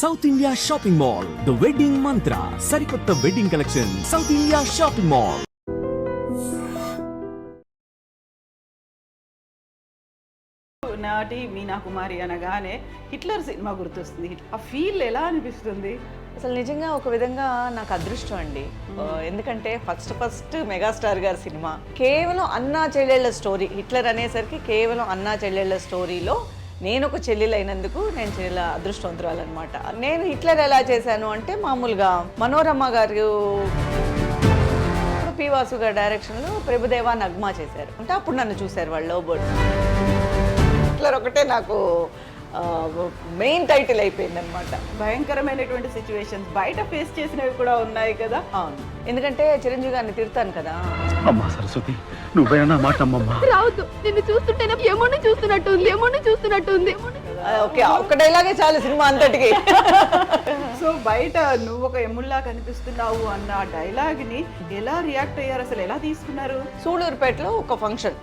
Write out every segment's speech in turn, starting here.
South India shopping mall the wedding మంత్ర సరికొత్త wedding collection south India shopping mall. నాటి మీనా కుమారి అనగానే Hitler cinema గుర్తొస్తుంది. ఆ ఫీల్ ఎలా అనిపిస్తుంది? అసలు నిజంగా ఒక విధంగా నాకు అదృష్టం అండి. ఎందుకంటే ఫస్ట్ మెగాస్టార్ గారి సినిమా కేవలం అన్నా చెల్లెళ్ళ స్టోరీ. హిట్లర్ అనేసరికి కేవలం అన్నా చెల్లెళ్ళ స్టోరీలో నేను ఒక చెల్లెలు అయినందుకు నేను చాలా అదృష్టవంతురాలన్నమాట. నేను హిట్లర్ ఎలా చేశాను అంటే మామూలుగా మనోరమ గారు పి వాసు గారి డైరెక్షన్లో ప్రభుదేవా నగ్మా చేశారు. అంటే అప్పుడు నన్ను చూశారు వాళ్ళు లవ్ బర్డ్. హిట్లర్ ఒకటే నాకు మెయిన్ టైటిల్ అయిపోయింది అనమాట. భయంకరమైనటువంటి సిచ్యువేషన్స్ బయట ఫేస్ చేసినవి కూడా ఉన్నాయి కదా. అవును, ఎందుకంటే చిరంజీవి గారిని తిడతాను కదా. అమ్మా సరస్వతి, నువ్వేనా మాట అమ్మమ్మా. రావద్దు, నిన్ను చూస్తుంటేనే ఏమోని చూస్తున్నట్టుంది. ఓకే, ఒక్క డైలాగే చాలు సినిమా అంతటికి. సో బయట నువ్వు ఒక ఎముల్లా కనిపిస్తున్నావు అన్న డైలాగ్ ని ఎలా రియాక్ట్ అయ్యారు, అసలు ఎలా తీసుకున్నారు? సూళూరుపేటలో ఒక ఫంక్షన్,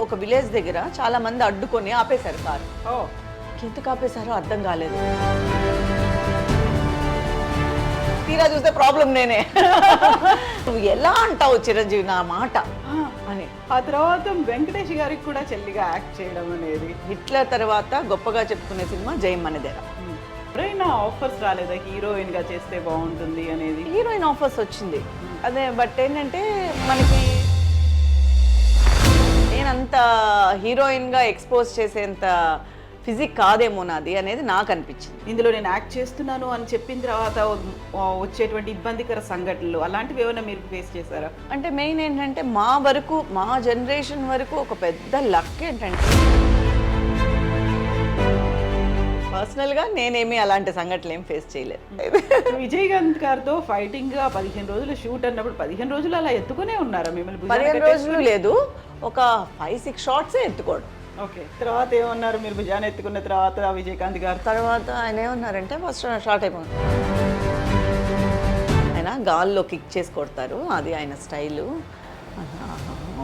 ఒక విలేజ్ దగ్గర చాలా మంది అడ్డుకొని ఆపేశారు కారు. ఎందుకు ఆపేశారో అర్థం కాలేదు. తీరా చూస్తే ప్రాబ్లం నేనే. నువ్వు ఎలా అంటావు చిరంజీవి నా మాట అని. ఆ తర్వాత వెంకటేష్ గారికి కూడా చెల్లిగా యాక్ట్ చేయడం అనేది. హిట్లర్ తర్వాత గొప్పగా చెప్పుకునే సినిమా జయం మనదేరా. ఎప్పుడైనా ఆఫర్స్ రాలేదా హీరోయిన్ గా చేస్తే బాగుంటుంది అనేది? హీరోయిన్ ఆఫర్స్ వచ్చింది అదే, బట్ ఏంటంటే మనకి నేనంత హీరోయిన్గా ఎక్స్పోజ్ చేసేంత ఫిజిక్ కాదేమో నాది అనేది నాకు అనిపించింది. ఇందులో నేను యాక్ట్ చేస్తున్నాను అని చెప్పిన తర్వాత వచ్చేటువంటి ఇబ్బందికర సంఘటనలు అలాంటివి ఏమైనా మీరు ఫేస్ చేశారా? అంటే మెయిన్ ఏంటంటే మా వరకు, మా జనరేషన్ వరకు ఒక పెద్ద లక్ ఏంటంటే పర్సనల్గా నేనేమి అలాంటి సంఘటనలు ఏం ఫేస్ చేయలేదు. విజయకాంత్ గారితో ఫైటింగ్ గా 15 రోజులు షూట్ అన్నప్పుడు 15 రోజులు అలా ఎత్తుకునే ఉన్నారా మిమ్మల్ని? 15 రోజులు లేదు, ఒక 5-6 షార్ట్సే ఎత్తుకోవడం. ఓకే, తర్వాత ఏమన్నారు మీరు భుజాన్ని ఎత్తుకున్న తర్వాత విజయకాంత్ గారు? తర్వాత ఆయన ఏమన్నారంటే ఫస్ట్ షార్ట్ అయిపోయింది, ఆయన గాల్లో కిక్ చేసి కొడతారు, అది ఆయన style.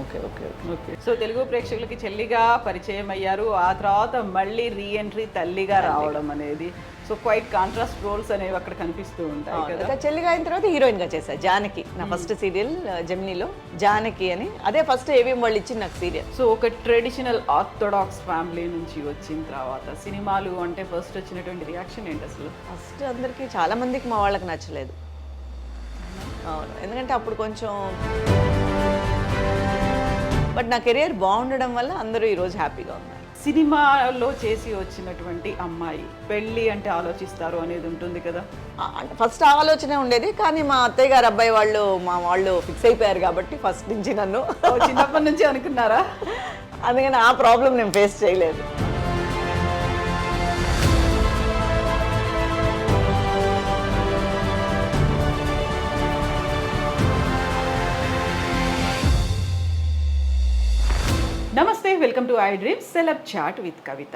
Okay okay okay. So Telugu ప్రేక్షకులకి చెల్లిగా పరిచయం అయ్యారు, ఆ తర్వాత మళ్ళీ రీఎంట్రీ తల్లిగా రావడం అనేది. సో క్వైట్ కాంట్రాస్ట్ రోల్స్ అనేవి అక్కడ కనిపిస్తూ ఉంటాయి కదా. చెల్లిగా అయిన తర్వాత హీరోయిన్గా చేశాను జానకి. నా ఫస్ట్ సీరియల్ జెమినీలో జానకి అని, అదే ఫస్ట్ ఏవిఎం వాళ్ళు ఇచ్చింది నాకు సీరియల్. సో ఒక ట్రెడిషనల్ ఆర్థోడాక్స్ ఫ్యామిలీ నుంచి వచ్చిన తర్వాత సినిమాలు అంటే ఫస్ట్ వచ్చినటువంటి రియాక్షన్ ఏంటి అసలు? ఫస్ట్ అందరికీ చాలా మందికి మా వాళ్ళకి నచ్చలేదు. అవును, ఎందుకంటే అప్పుడు కొంచెం, బట్ నా కెరియర్ బాగుండడం వల్ల అందరూ ఈరోజు హ్యాపీగా ఉన్నారు. సినిమాలో చేసి వచ్చినటువంటి అమ్మాయి పెళ్ళి అంటే ఆలోచిస్తారు అనేది ఉంటుంది కదా. అంటే ఫస్ట్ ఆలోచనే ఉండేది, కానీ మా అత్తయ్య గారు అబ్బాయి వాళ్ళు ఫిక్స్ అయిపోయారు కాబట్టి ఫస్ట్ నుంచి నన్ను చిన్నప్పటి నుంచి అనుకున్నారా? అందుకని ఆ ప్రాబ్లం నేను ఫేస్ చేయలేదు. నమస్తే, welcome to I dreams celeb chat with Kavitha.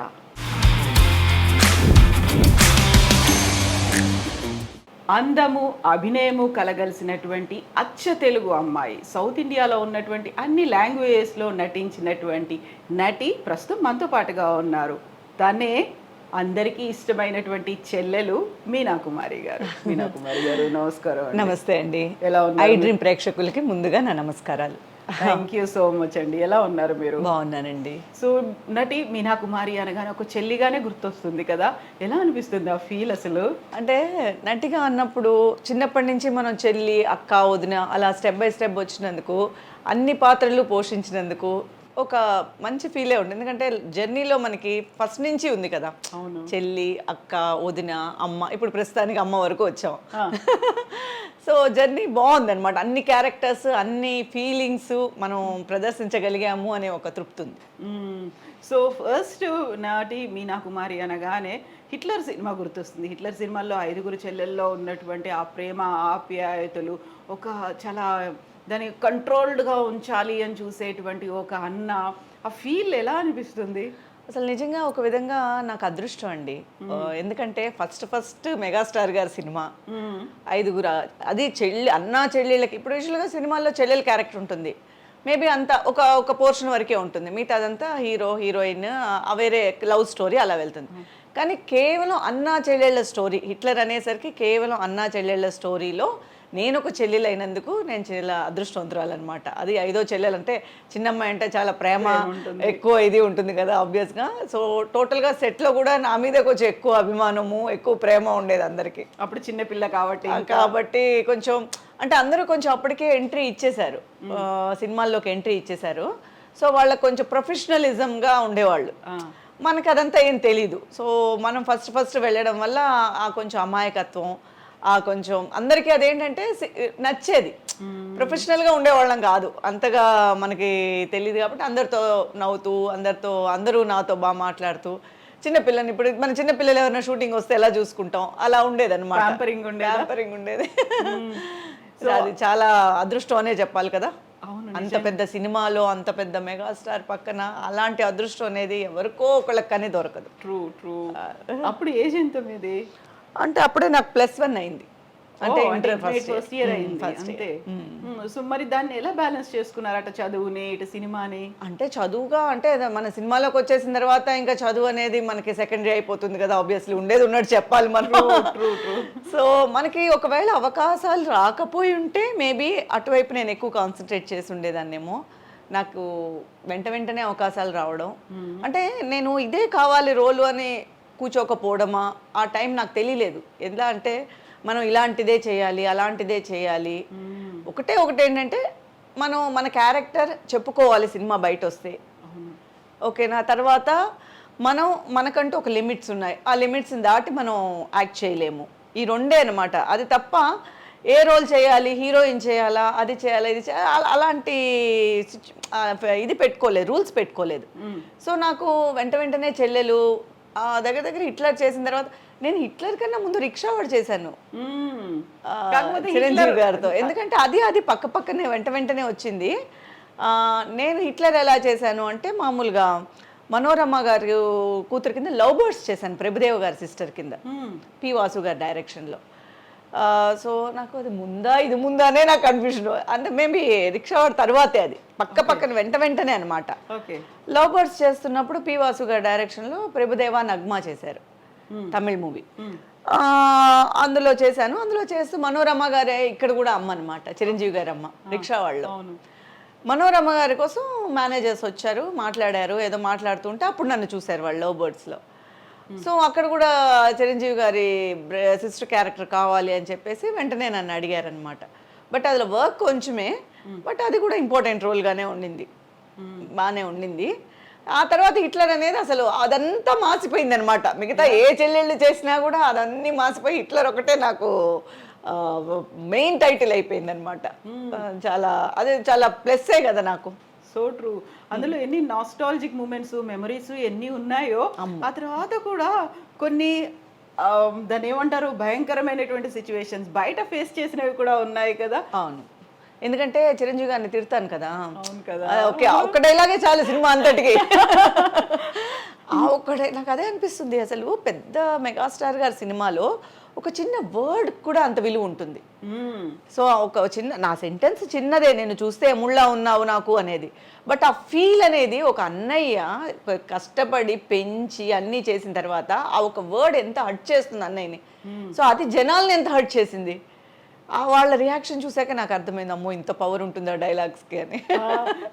అందము అభినయము కలగలిసినటువంటి అచ్చ తెలుగు అమ్మాయి, సౌత్ ఇండియాలో ఉన్నటువంటి అన్ని లాంగ్వేజెస్లో నటించినటువంటి నటి ప్రస్తుతం మనతో పాటుగా ఉన్నారు. తనే అందరికీ ఇష్టమైనటువంటి చెల్లెలు మీనా కుమారి గారు. మీనా కుమారి గారు నమస్కారం. నమస్తే అండి. ఎలా ఉన్నారు? ఐ డ్రీమ్ ప్రేక్షకులకి ముందుగా నా నమస్కారాలు. థ్యాంక్ యూ సో మచ్ అండి. ఎలా ఉన్నారు మీరు? బాగున్నానండి. సో నటి మీనా కుమారి అనగానే ఒక చెల్లిగానే గుర్తొస్తుంది కదా, ఎలా అనిపిస్తుంది ఆ ఫీల్ అసలు? అంటే నటిగా అన్నప్పుడు చిన్నప్పటి నుంచి మనం చెల్లి, అక్క, వదిన అలా స్టెప్ బై స్టెప్ వచ్చినందుకు, అన్ని పాత్రలు పోషించినందుకు ఒక మంచి ఫీలే ఉంటుంది. ఎందుకంటే జర్నీలో మనకి ఫస్ట్ నుంచి ఉంది కదా, చెల్లి, అక్క, వదిన, అమ్మ, ఇప్పుడు ప్రస్తుతానికి అమ్మ వరకు వచ్చాం. సో జర్నీ బాగుందన్నమాట. అన్ని క్యారెక్టర్స్, అన్ని ఫీలింగ్స్ మనం ప్రదర్శించగలిగాము అనే ఒక తృప్తి ఉంది. సో ఫస్ట్ నాటి మీనా కుమారి అనగానే హిట్లర్ సినిమా గుర్తొస్తుంది. హిట్లర్ సినిమాల్లో 5 చెల్లెల్లో ఉన్నటువంటి ఆ ప్రేమ ఆప్యాయతలు, ఒక చాలా దాన్ని కంట్రోల్డ్గా ఉంచాలి అని చూసేటువంటి ఒక అన్న, ఆ ఫీల్ ఎలా అనిపిస్తుంది? అసలు నిజంగా ఒక విధంగా నాకు అదృష్టం అండి. ఎందుకంటే ఫస్ట్ మెగాస్టార్ గారి సినిమా 5, అది అన్నా చెల్లెళ్ళకి. ఇప్పుడు యూజువల్గా సినిమాల్లో చెల్లెల క్యారెక్టర్ ఉంటుంది, మేబీ అంతా ఒక పోర్షన్ వరకే ఉంటుంది, మిగతా అదంతా హీరో హీరోయిన్ వేరే లవ్ స్టోరీ అలా వెళ్తుంది. కానీ కేవలం అన్నా చెల్లెళ్ళ స్టోరీ, హిట్లర్ అనేసరికి కేవలం అన్నా చెల్లెళ్ళ స్టోరీలో నేను ఒక చెల్లెలు అయినందుకు నేను చాలా అదృష్టవంతురాలన్నమాట. అది 5వ చెల్లెలు అంటే చిన్నమ్మాయి అంటే చాలా ప్రేమ ఎక్కువ ఇది ఉంటుంది కదా ఆబ్వియస్గా. సో టోటల్గా సెట్లో కూడా నా మీద కొంచెం ఎక్కువ అభిమానము, ఎక్కువ ప్రేమ ఉండేది అందరికీ. అప్పుడు చిన్నపిల్ల కాబట్టి కొంచెం అంటే అందరూ కొంచెం అప్పటికే ఎంట్రీ ఇచ్చేశారు, సినిమాల్లోకి ఎంట్రీ ఇచ్చేశారు. సో వాళ్ళకి కొంచెం ప్రొఫెషనలిజంగా ఉండేవాళ్ళు. మనకు అదంతా ఏం తెలీదు. సో మనం ఫస్ట్ వెళ్ళడం వల్ల ఆ కొంచెం అమాయకత్వం, ఆ కొంచెం అందరికీ అదేంటంటే నచ్చేది. ప్రొఫెషనల్గా ఉండేవాళ్ళం కాదు, అంతగా మనకి తెలియదు కాబట్టి అందరితో నవ్వుతూ, అందరూ నాతో బాగా మాట్లాడుతూ, చిన్నపిల్లని ఇప్పుడు మన చిన్నపిల్లలు ఎవరైనా షూటింగ్ వస్తే ఎలా చూసుకుంటాం అలా ఉండేది అనమాట. ప్యాంపరింగ్ ఉండేది. సో అది చాలా అదృష్టం అనే చెప్పాలి కదా. అంత పెద్ద సినిమాలో అంత పెద్ద మెగాస్టార్ పక్కన అలాంటి అదృష్టం అనేది ఎవరికో ఒకళ్ళకనే దొరకదు. ట్రూ. అప్పుడు ఏజ్ ఎంత మీది? అంటే అప్పుడే నాకు +1 అయింది. అంటే ఫస్ట్ ఇయర్ అయింది అంతే. సో మరి దాన్ని ఎలా బ్యాలెన్స్ చేసుకున్నారు, అట చదువుని ఇటు సినిమాని? అంటే చదువుగా అంటే మన సినిమాలోకి వచ్చేసిన తర్వాత ఇంకా చదువు అనేది మనకి సెకండరీ అయిపోతుంది కదా ఆబ్వియస్లీ. ఉండేది ఉన్నట్టు చెప్పాలి మనం. సో మనకి ఒకవేళ అవకాశాలు రాకపోయి ఉంటే మేబీ అటువైపు నేను ఎక్కువ కాన్సన్ట్రేట్ చేసి ఉండేదాన్నేమో. నాకు వెంటనే అవకాశాలు రావడం అంటే నేను ఇదే కావాలి రోలు అని కూర్చోకపోవడమా, ఆ టైం నాకు తెలియలేదు. ఎలా అంటే మనం ఇలాంటిదే చేయాలి, అలాంటిదే చేయాలి. ఒకటి ఏంటంటే మన క్యారెక్టర్ చెప్పుకోవాలి సినిమా బయట వస్తే, ఓకేనా. తర్వాత మనకంటూ ఒక లిమిట్స్ ఉన్నాయి, ఆ లిమిట్స్ని దాటి మనం యాక్ట్ చేయలేము. ఈ రెండే అనమాట. అది తప్ప ఏ రోల్ చేయాలి, హీరోయిన్ చేయాలా, అది చేయాలా, ఇది చేయాలి అలాంటి ఇది పెట్టుకోలేదు, రూల్స్ పెట్టుకోలేదు. సో నాకు వెంటనే చెల్లెలు దగ్గర హిట్లర్ చేసిన తర్వాత నేను హిట్లర్ కన్నా ముందు రిక్షావాడు చేశాను చిరంజీవి గారితో. ఎందుకంటే అది పక్కనే వెంటనే వచ్చింది. నేను హిట్లర్ ఎలా చేశాను అంటే మామూలుగా మనోరమ గారి కూతురు కింద లవ్ బర్డ్స్ చేశాను, ప్రభుదేవ్ గారి సిస్టర్ కింద, పి వాసు గారి డైరెక్షన్లో. సో నాకు అది ఇది ముందానే నాకు కన్ఫ్యూజన్. అంటే మేబీ రిక్షావాడు తర్వాతే, అది పక్కన వెంటనే అనమాట. లవ్ బర్డ్స్ చేస్తున్నప్పుడు పి వాసు గారి డైరెక్షన్లో ప్రభుదేవా నగ్మా చేశారు, తమిళ్ మూవీ. అందులో చేశాను. అందులో చేస్తూ మనోరమ గారే ఇక్కడ కూడా అమ్మ అనమాట, చిరంజీవి గారి అమ్మ రిక్షావాళ్ళు. మనోరమ గారి కోసం మేనేజర్స్ వచ్చారు, మాట్లాడారు, ఏదో మాట్లాడుతుంటే అప్పుడు నన్ను చూశారు వాళ్ళు లవ్ బర్డ్స్లో. సో అక్కడ కూడా చిరంజీవి గారి సిస్టర్ క్యారెక్టర్ కావాలి అని చెప్పేసి వెంటనే నన్ను అడిగారనమాట. బట్ అందులో వర్క్ కొంచెమే, బట్ అది కూడా ఇంపార్టెంట్ రోల్గానే ఉండింది, బాగానే ఉండింది. ఆ తర్వాత హిట్లర్ అనేది అసలు అదంతా మాసిపోయింది అనమాట. మిగతా ఏ చెల్లెళ్ళు చేసినా కూడా అదన్నీ మాసిపోయి హిట్లర్ ఒకటే నాకు మెయిన్ టైటిల్ అయిపోయింది అనమాట. చాలా ప్లస్సే కదా నాకు. So true. అందులో ఎన్ని నాస్టాలజిక్ మూమెంట్స్, మెమరీస్ ఎన్ని ఉన్నాయో. ఆ తర్వాత కూడా కొన్ని దాన్ని ఏమంటారు భయంకరమైనటువంటి సిచ్యువేషన్స్ బయట ఫేస్ చేసినవి కూడా ఉన్నాయి కదా. అవును, ఎందుకంటే చిరంజీవి గారిని తిడతాను కదా. అవును కదా. ఓకే, ఒక్క డైలాగే చాలు సినిమా అంతటికి. నాకు అదే అనిపిస్తుంది, అసలు పెద్ద మెగాస్టార్ గారి సినిమాలో ఒక చిన్న వర్డ్ కూడా అంత విలువ ఉంటుంది. సో ఒక నా సెంటెన్స్ చిన్నదే, నేను చూస్తే ముళ్ళా ఉన్నావు నాకు అనేది, బట్ ఆ ఫీల్ అనేది ఒక అన్నయ్య కష్టపడి పెంచి అన్నీ చేసిన తర్వాత ఆ ఒక వర్డ్ ఎంత హర్ట్ చేస్తుంది అన్నయ్యని. సో అది జనాల్ని ఎంత హర్ట్ చేసింది. వాళ్ళ రియాక్షన్ చూసాక నాకు అర్థమైంది, అమ్మో ఇంత పవర్ ఉంటుందా డైలాగ్స్కి అని.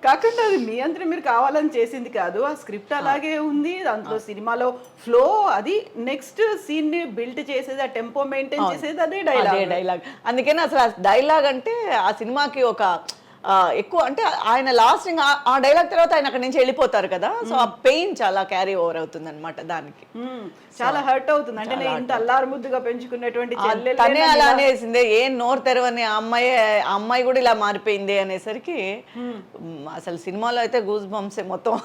కాకుండా అది మీ అంతా మీరు కావాలని చేసింది కాదు, ఆ స్క్రిప్ట్ అలాగే ఉంది. దాంట్లో సినిమాలో ఫ్లో, అది నెక్స్ట్ సీన్ ని బిల్డ్ చేసేది, ఆ టెంపో మెయింటైన్ చేసేది అదే డైలాగ్. అందుకని అసలు ఆ డైలాగ్ అంటే ఆ సినిమాకి ఒక ఎక్కువ అంటే ఆయన లాస్ట్ ఆ డైలాగ్ తర్వాత ఆయన అక్కడి నుంచి వెళ్ళిపోతారు కదా. సో ఆ పెయిన్ చాలా క్యారీ ఓవర్ అవుతుంది అనమాట దానికి. చాలా హర్ట్ అవుతుంది. అంటే నేను ఇంత అల్లారు ముద్దుగా పెంచుకున్నటువంటి తనే అలా అనేసిందే, ఏం నోరు తెరవని ఆ అమ్మాయి కూడా ఇలా మారిపోయింది అనేసరికి అసలు సినిమాలో అయితే గూస్ బంప్సే మొత్తం.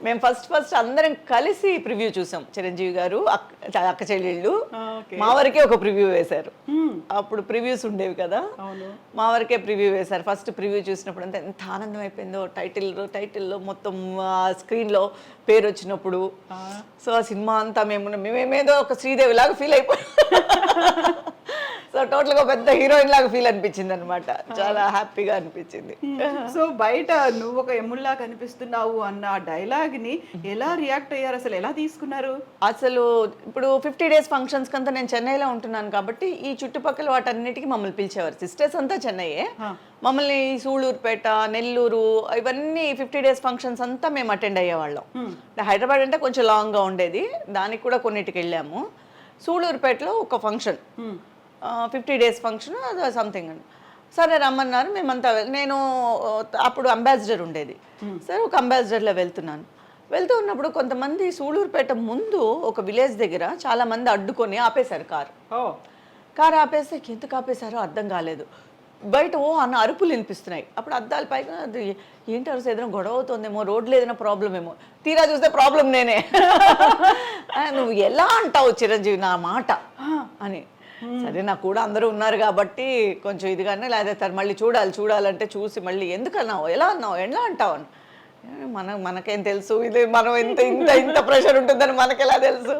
మేము ఫస్ట్ అందరం కలిసి ప్రివ్యూ చూసాం. చిరంజీవి గారు, అక్క చెల్లెళ్ళు, మా వరకే ఒక ప్రివ్యూ వేశారు. అప్పుడు ప్రివ్యూస్ ఉండేవి కదా, మా వరకే ప్రివ్యూ వేశారు. ఫస్ట్ ప్రివ్యూ చూసినప్పుడు అంతా ఎంత ఆనందం అయిపోయిందో, టైటిల్లో మొత్తం స్క్రీన్లో పేరు వచ్చినప్పుడు. సో ఆ సినిమా అంతా మేమేదో ఒక శ్రీదేవి లాగా ఫీల్ అయిపోయాం. సో టోటల్గా పెద్ద హీరోయిన్ లాగా ఫీల్ అనిపించింది అనమాట. చాలా హ్యాపీగా అనిపించింది. సో బయట నువ్వు ఒక ఎమ్ముల్లా కనిపిస్తున్నావు అన్న డైలాగ్ని ఎలా రియాక్ట్ అయ్యారు, అసలు ఎలా తీసుకున్నారు? అసలు ఇప్పుడు 50 days ఫంక్షన్స్ కంతా నేను చెన్నైలో ఉంటున్నాను కాబట్టి ఈ చుట్టుపక్కల వాటన్నిటికీ మమ్మల్ని పిలిచేవారు. సిస్టర్స్ అంతా చెన్నైయే, మమ్మల్ని సూళ్ళూరుపేట, నెల్లూరు ఇవన్నీ 50 days ఫంక్షన్స్ అంతా మేము అటెండ్ అయ్యేవాళ్ళం. హైదరాబాద్ అంటే కొంచెం లాంగ్గా ఉండేది, దానికి కూడా కొన్నిటికి వెళ్ళాము. సూళ్ళూరుపేటలో ఒక ఫంక్షన్, 50 days ఫంక్షన్ సంథింగ్ అని సరే రమ్మన్నారు. మేమంతా నేను అప్పుడు అంబాసిడర్ ఉండేది, సరే ఒక అంబాసిడర్లో వెళ్తూ ఉన్నప్పుడు కొంతమంది సూళ్ళూరుపేట ముందు ఒక విలేజ్ దగ్గర చాలా మంది అడ్డుకొని ఆపేశారు కారు ఆపేస్తే ఎందుకు ఆపేశారో అర్థం కాలేదు. బయట అన్న అరుపులు వినిపిస్తున్నాయి. అప్పుడు అద్దాల పైగా అది ఏంటి అరుసు, ఏదైనా గొడవ అవుతుందేమో, రోడ్లు ఏదైనా ప్రాబ్లం ఏమో, తీరా చూస్తే ప్రాబ్లం నేనే. నువ్వు ఎలా అంటావు చిరంజీవి నా మాట అని. సరే నాకు కూడా అందరూ ఉన్నారు కాబట్టి కొంచెం ఇదిగానే, లేదా మళ్ళీ చూడాలంటే చూసి మళ్ళీ ఎందుకు అన్నావు, ఎలా అంటావు అని. మనకేం తెలుసు, ఇది మనం ఇంత ప్రెషర్ ఉంటుందని మనకెలా తెలుసు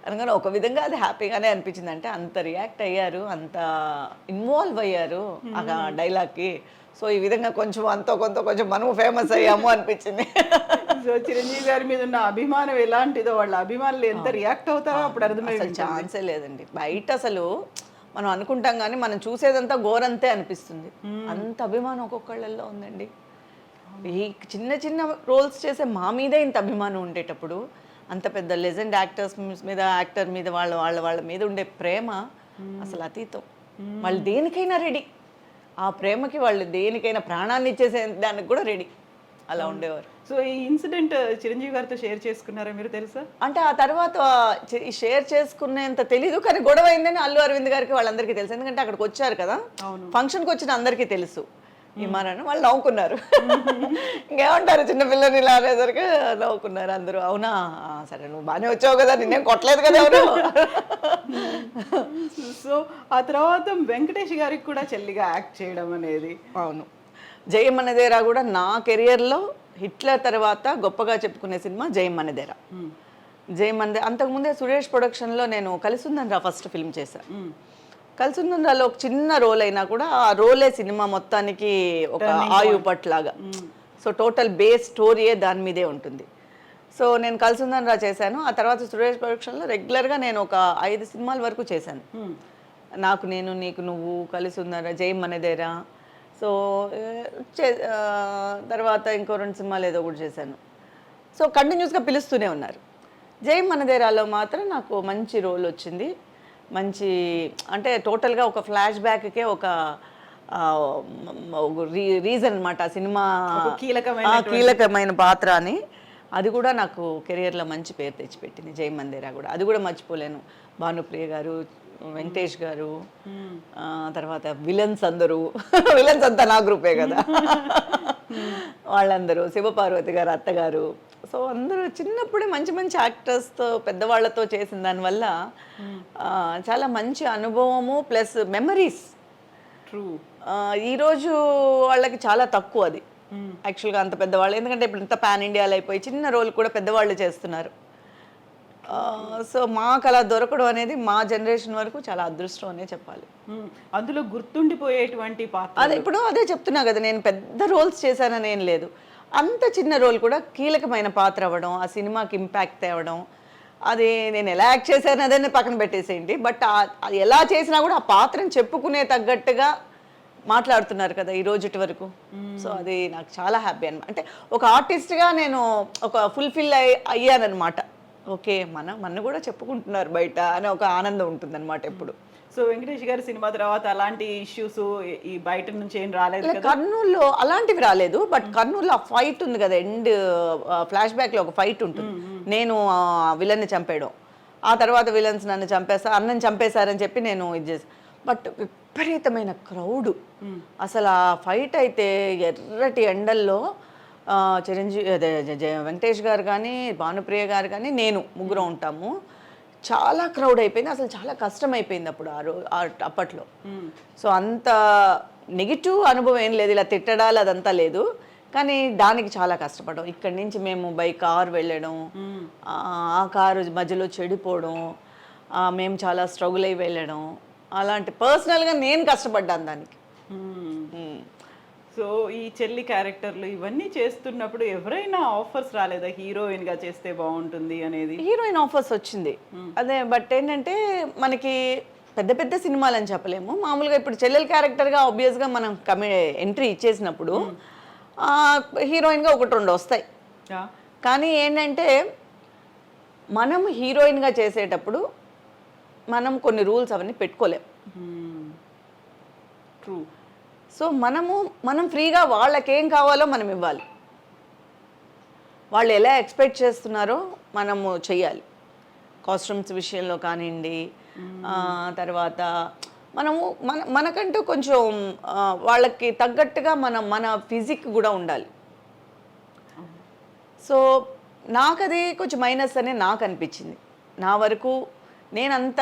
అనగానే ఒక విధంగా అది హ్యాపీగానే అనిపించింది. అంటే అంత రియాక్ట్ అయ్యారు, అంత ఇన్వాల్వ్ అయ్యారు ఆ డైలాగ్కి. సో ఈ విధంగా కొంచెం కొంచెం మనము ఫేమస్ అయ్యాము అనిపించింది. సో చిరంజీవి గారి మీద ఉన్న అభిమానం ఎలాంటిదో, వాళ్ళ అభిమానులు ఎంత రియాక్ట్ అవుతారో అప్పుడు అర్థమైంది. ఛాన్సే లేదండి. బయట అసలు మనం అనుకుంటాం కానీ మనం చూసేదంతా గోరంతే అనిపిస్తుంది. అంత అభిమానం ఒక్కొక్కళ్ళల్లో ఉందండి. ఈ చిన్న రోల్స్ చేసే మా మీదే ఇంత అభిమానం ఉండేటప్పుడు అంత పెద్ద లెజెండ్ యాక్టర్ మీద వాళ్ళ మీద ఉండే ప్రేమ అసలు అతీతం. వాళ్ళు దేనికైనా రెడీ, ఆ ప్రేమకి వాళ్ళు దేనికైనా ప్రాణాన్ని ఇచ్చేసే దానికి కూడా రెడీ, అలా ఉండేవారు. సో ఈ ఇన్సిడెంట్ చిరంజీవి గారితో షేర్ చేసుకున్నారా మీరు, తెలుసా? అంటే ఆ తర్వాత షేర్ చేసుకునేంత తెలీదు, కానీ గొడవ అయిందని అల్లు అరవింద్ గారికి వాళ్ళందరికీ తెలుసు. ఎందుకంటే అక్కడికి వచ్చారు కదా, ఫంక్షన్కి వచ్చిన అందరికీ తెలుసు. ఇమారని వాళ్ళు నవ్వుకున్నారు. ఇంకేమంటారు, చిన్నపిల్లని ఇలా అనేసరికి నవ్వుకున్నారు అందరూ. అవునా, సరే నువ్వు బాగానే వచ్చావు కదా, నిన్నేం కొట్టలేదు కదా ఎవరు. సో ఆ తర్వాత వెంకటేష్ గారికి కూడా చెల్లిగా యాక్ట్ చేయడం అనేది. అవును, జయం మనదేరా కూడా నా కెరియర్లో హిట్లర్ తర్వాత గొప్పగా చెప్పుకునే సినిమా జయం మనదేరా. అంతకుముందే సురేష్ ప్రొడక్షన్లో నేను కలిసుందనరా ఫస్ట్ ఫిల్మ్ చేశాను. కలిసుందనరాలో ఒక చిన్న రోల్ అయినా కూడా ఆ రోలే సినిమా మొత్తానికి ఒక ఆయుపట్లాగా. సో టోటల్ బేస్ స్టోరీయే దాని మీదే ఉంటుంది. సో నేను కలిసుందనరా చేశాను. ఆ తర్వాత సురేష్ ప్రొడక్షన్లో రెగ్యులర్గా నేను ఒక 5 సినిమాల వరకు చేశాను. నాకు నేను, నీకు నువ్వు, కలిసుందనరా, జయం మనదేరా. సో తర్వాత ఇంకో 2 సినిమాలు ఏదో కూడా చేశాను. సో కంటిన్యూస్గా పిలుస్తూనే ఉన్నారు. జయం మనదేరాలో మాత్రం నాకు మంచి రోల్ వచ్చింది. మంచి అంటే టోటల్గా ఒక ఫ్లాష్ బ్యాక్కే ఒక రీజన్ అనమాట ఆ సినిమా, కీలకమైన పాత్ర అని. అది కూడా నాకు కెరియర్లో మంచి పేరు తెచ్చిపెట్టింది జయం మనదేరా కూడా. అది కూడా మర్చిపోలేను. భానుప్రియ గారు, వెంకటేష్ గారు, తర్వాత విలన్స్ అంతా నా గ్రూపే కదా, వాళ్ళందరూ, శివపార్వతి గారు అత్తగారు. సో అందరూ చిన్నప్పుడే మంచి యాక్టర్స్తో, పెద్దవాళ్లతో చేసిన దానివల్ల చాలా మంచి అనుభవము ప్లస్ మెమరీస్. ట్రూ. ఈరోజు వాళ్ళకి చాలా తక్కువ అది యాక్చువల్గా, అంత పెద్దవాళ్ళు. ఎందుకంటే ఇప్పుడు ఇంత పాన్ ఇండియాలో అయిపోయి చిన్న రోల్ కూడా పెద్దవాళ్ళు చేస్తున్నారు. సో మాకు అలా దొరకడం అనేది మా జనరేషన్ వరకు చాలా అదృష్టం అనే చెప్పాలి. అందులో గుర్తుండిపోయేటువంటి పాత్ర అదే చెప్తున్నా కదా, నేను పెద్ద రోల్స్ చేశానని ఏం లేదు. అంత చిన్న రోల్ కూడా కీలకమైన పాత్ర అవ్వడం, ఆ సినిమాకి ఇంపాక్ట్ తేవడం, అది నేను ఎలా యాక్ట్ చేశాను అదే పక్కన పెట్టేసేయండి. బట్ అది ఎలా చేసినా కూడా ఆ పాత్రను చెప్పుకునే తగ్గట్టుగా మాట్లాడుతున్నారు కదా ఈ రోజుటి వరకు. సో అది నాకు చాలా హ్యాపీ అనమాట. అంటే ఒక ఆర్టిస్ట్గా నేను ఒక ఫుల్ఫిల్ అయ్యానమాట. ఓకే, మన కూడా చెప్పుకుంటున్నారు బయట అని ఒక ఆనందం ఉంటుందన్నమాట ఎప్పుడు. సో వెంకటేష్ గారి సినిమా తర్వాత అలాంటి ఇష్యూస్ ఈ బయట నుంచి ఏం రాలేదు? కర్నూలులో అలాంటివి రాలేదు. బట్ కర్నూలులో ఆ ఫైట్ ఉంది కదా, ఎండ్ ఫ్లాష్ బ్యాక్లో ఒక ఫైట్ ఉంటుంది. నేను విలన్ని చంపేయడం, ఆ తర్వాత విలన్స్ నన్ను అన్నని చంపేశారని చెప్పి నేను ఇది చేసాను. బట్ విపరీతమైన క్రౌడ్, అసలు ఆ ఫైట్ అయితే ఎర్రటి ఎండల్లో చిరంజీవి వెంకటేష్ గారు కానీ, భానుప్రియ గారు కానీ, నేను ముగ్గురు ఉంటాము. చాలా క్రౌడ్ అయిపోయింది, అసలు చాలా కష్టం అయిపోయింది అప్పుడు అప్పట్లో. సో అంత నెగిటివ్ అనుభవం ఏం లేదు, ఇలా తిట్టడాలు అదంతా లేదు. కానీ దానికి చాలా కష్టపడడం. ఇక్కడి నుంచి మేము బై కార్ వెళ్ళడం, ఆ కారు మధ్యలో చెడిపోవడం, మేము చాలా స్ట్రగుల్ అయి వెళ్ళడం, అలాంటి పర్సనల్గా నేను కష్టపడ్డాను దానికి. సో ఈ చెల్లి క్యారెక్టర్లు ఇవన్నీ చేస్తున్నప్పుడు ఎవరైనా ఆఫర్స్ రాలేదా హీరోయిన్ గా చేస్తే బాగుంటుంది అనేది? హీరోయిన్ ఆఫర్స్ వచ్చింది అదే, బట్ ఏంటంటే మనకి పెద్ద పెద్ద సినిమాలు అని చెప్పలేము. మామూలుగా ఇప్పుడు చెల్లెల క్యారెక్టర్గా ఆబ్వియస్గా మనం ఎంట్రీ ఇచ్చేసినప్పుడు హీరోయిన్గా ఒకటి రెండు వస్తాయి. కానీ ఏంటంటే మనం హీరోయిన్గా చేసేటప్పుడు మనం కొన్ని రూల్స్ అవన్నీ పెట్టుకోలేం. ట్రూ. సో మనం ఫ్రీగా వాళ్ళకేం కావాలో మనం ఇవ్వాలి. వాళ్ళు ఎలా ఎక్స్పెక్ట్ చేస్తున్నారో మనము చెయ్యాలి. కాస్ట్యూమ్స్ విషయంలో కానివ్వండి, తర్వాత మనకంటూ కొంచెం వాళ్ళకి తగ్గట్టుగా మన ఫిజిక్ కూడా ఉండాలి. సో నాకు అది కొంచెం మైనస్ అనే నాకు అనిపించింది. నా వరకు నేనంత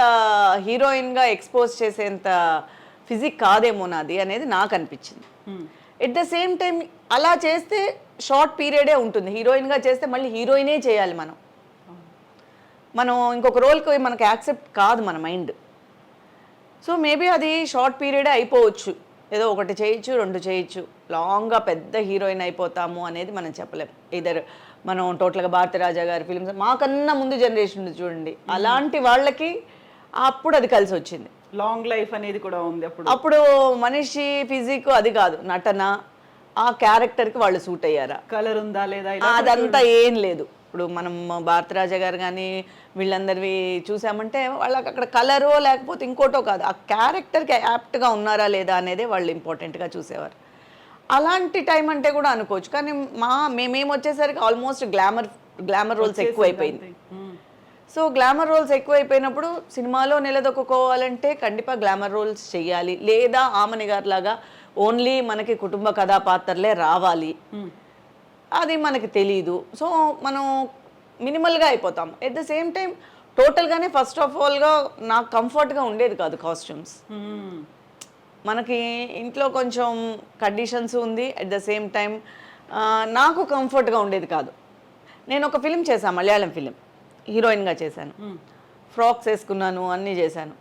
హీరోయిన్గా ఎక్స్పోజ్ చేసేంత ఫిజిక్ కాదేమో నాది అనేది నాకు అనిపించింది. ఎట్ ద సేమ్ టైం అలా చేస్తే షార్ట్ పీరియడే ఉంటుంది. హీరోయిన్గా చేస్తే మళ్ళీ హీరోయినే చేయాలి. మనం ఇంకొక రోల్కి మనకు యాక్సెప్ట్ కాదు మన మైండ్. సో మేబీ అది షార్ట్ పీరియడే అయిపోవచ్చు. ఏదో ఒకటి చేయొచ్చు, రెండు చేయొచ్చు. లాంగ్గా పెద్ద హీరోయిన్ అయిపోతాము అనేది మనం చెప్పలేం. ఇద్దరు మనం టోటల్గా భారతీరాజా గారి ఫిలిమ్స్ మాకన్నా ముందు జనరేషన్ చూడండి, అలాంటి వాళ్ళకి అప్పుడు అది కలిసి వచ్చింది. లాంగ్ లైఫ్ అనేది కూడా ఉంది. అప్పుడు మనిషి ఫిజిక్ అది కాదు, నటన, ఆ క్యారెక్టర్కి వాళ్ళు సూట్ అయ్యారా, కలర్ ఉందా లేదా, అదంతా ఏం లేదు. ఇప్పుడు మనం భారతరాజా గారు కానీ వీళ్ళందరివి చూసామంటే వాళ్ళకి అక్కడ కలరో లేకపోతే ఇంకోటో కాదు, ఆ క్యారెక్టర్కి యాప్ట్గా ఉన్నారా లేదా అనేదే వాళ్ళు ఇంపార్టెంట్గా చూసేవారు. అలాంటి టైం అంటే కూడా అనుకోవచ్చు. కానీ మేము వచ్చేసరికి ఆల్మోస్ట్ గ్లామర్ రోల్స్ ఎక్కువైపోయింది. సో గ్లామర్ రోల్స్ ఎక్కువైపోయినప్పుడు సినిమాలో నిలదొక్కుకోవాలంటే ఖండితంగా గ్లామర్ రోల్స్ చెయ్యాలి, లేదా ఆమని గారి లాగా ఓన్లీ మనకి కుటుంబ కథాపాత్రలే రావాలి. అది మనకి తెలీదు. సో మనం మినిమల్గా అయిపోతాం. ఎట్ ద సేమ్ టైం టోటల్గానే ఫస్ట్ ఆఫ్ ఆల్గా నాకు కంఫర్ట్గా ఉండేది కాదు కాస్ట్యూమ్స్. మనకి ఇంట్లో కొంచెం కండిషన్స్ ఉంది, అట్ ద సేమ్ టైం నాకు కంఫర్ట్గా ఉండేది కాదు. నేను ఒక ఫిలిం చేశాను, మలయాళం ఫిలిం, హీరోయిన్గా చేశాను. ఫ్రాక్స్ వేసుకున్నాను, అన్నీ చేశాను.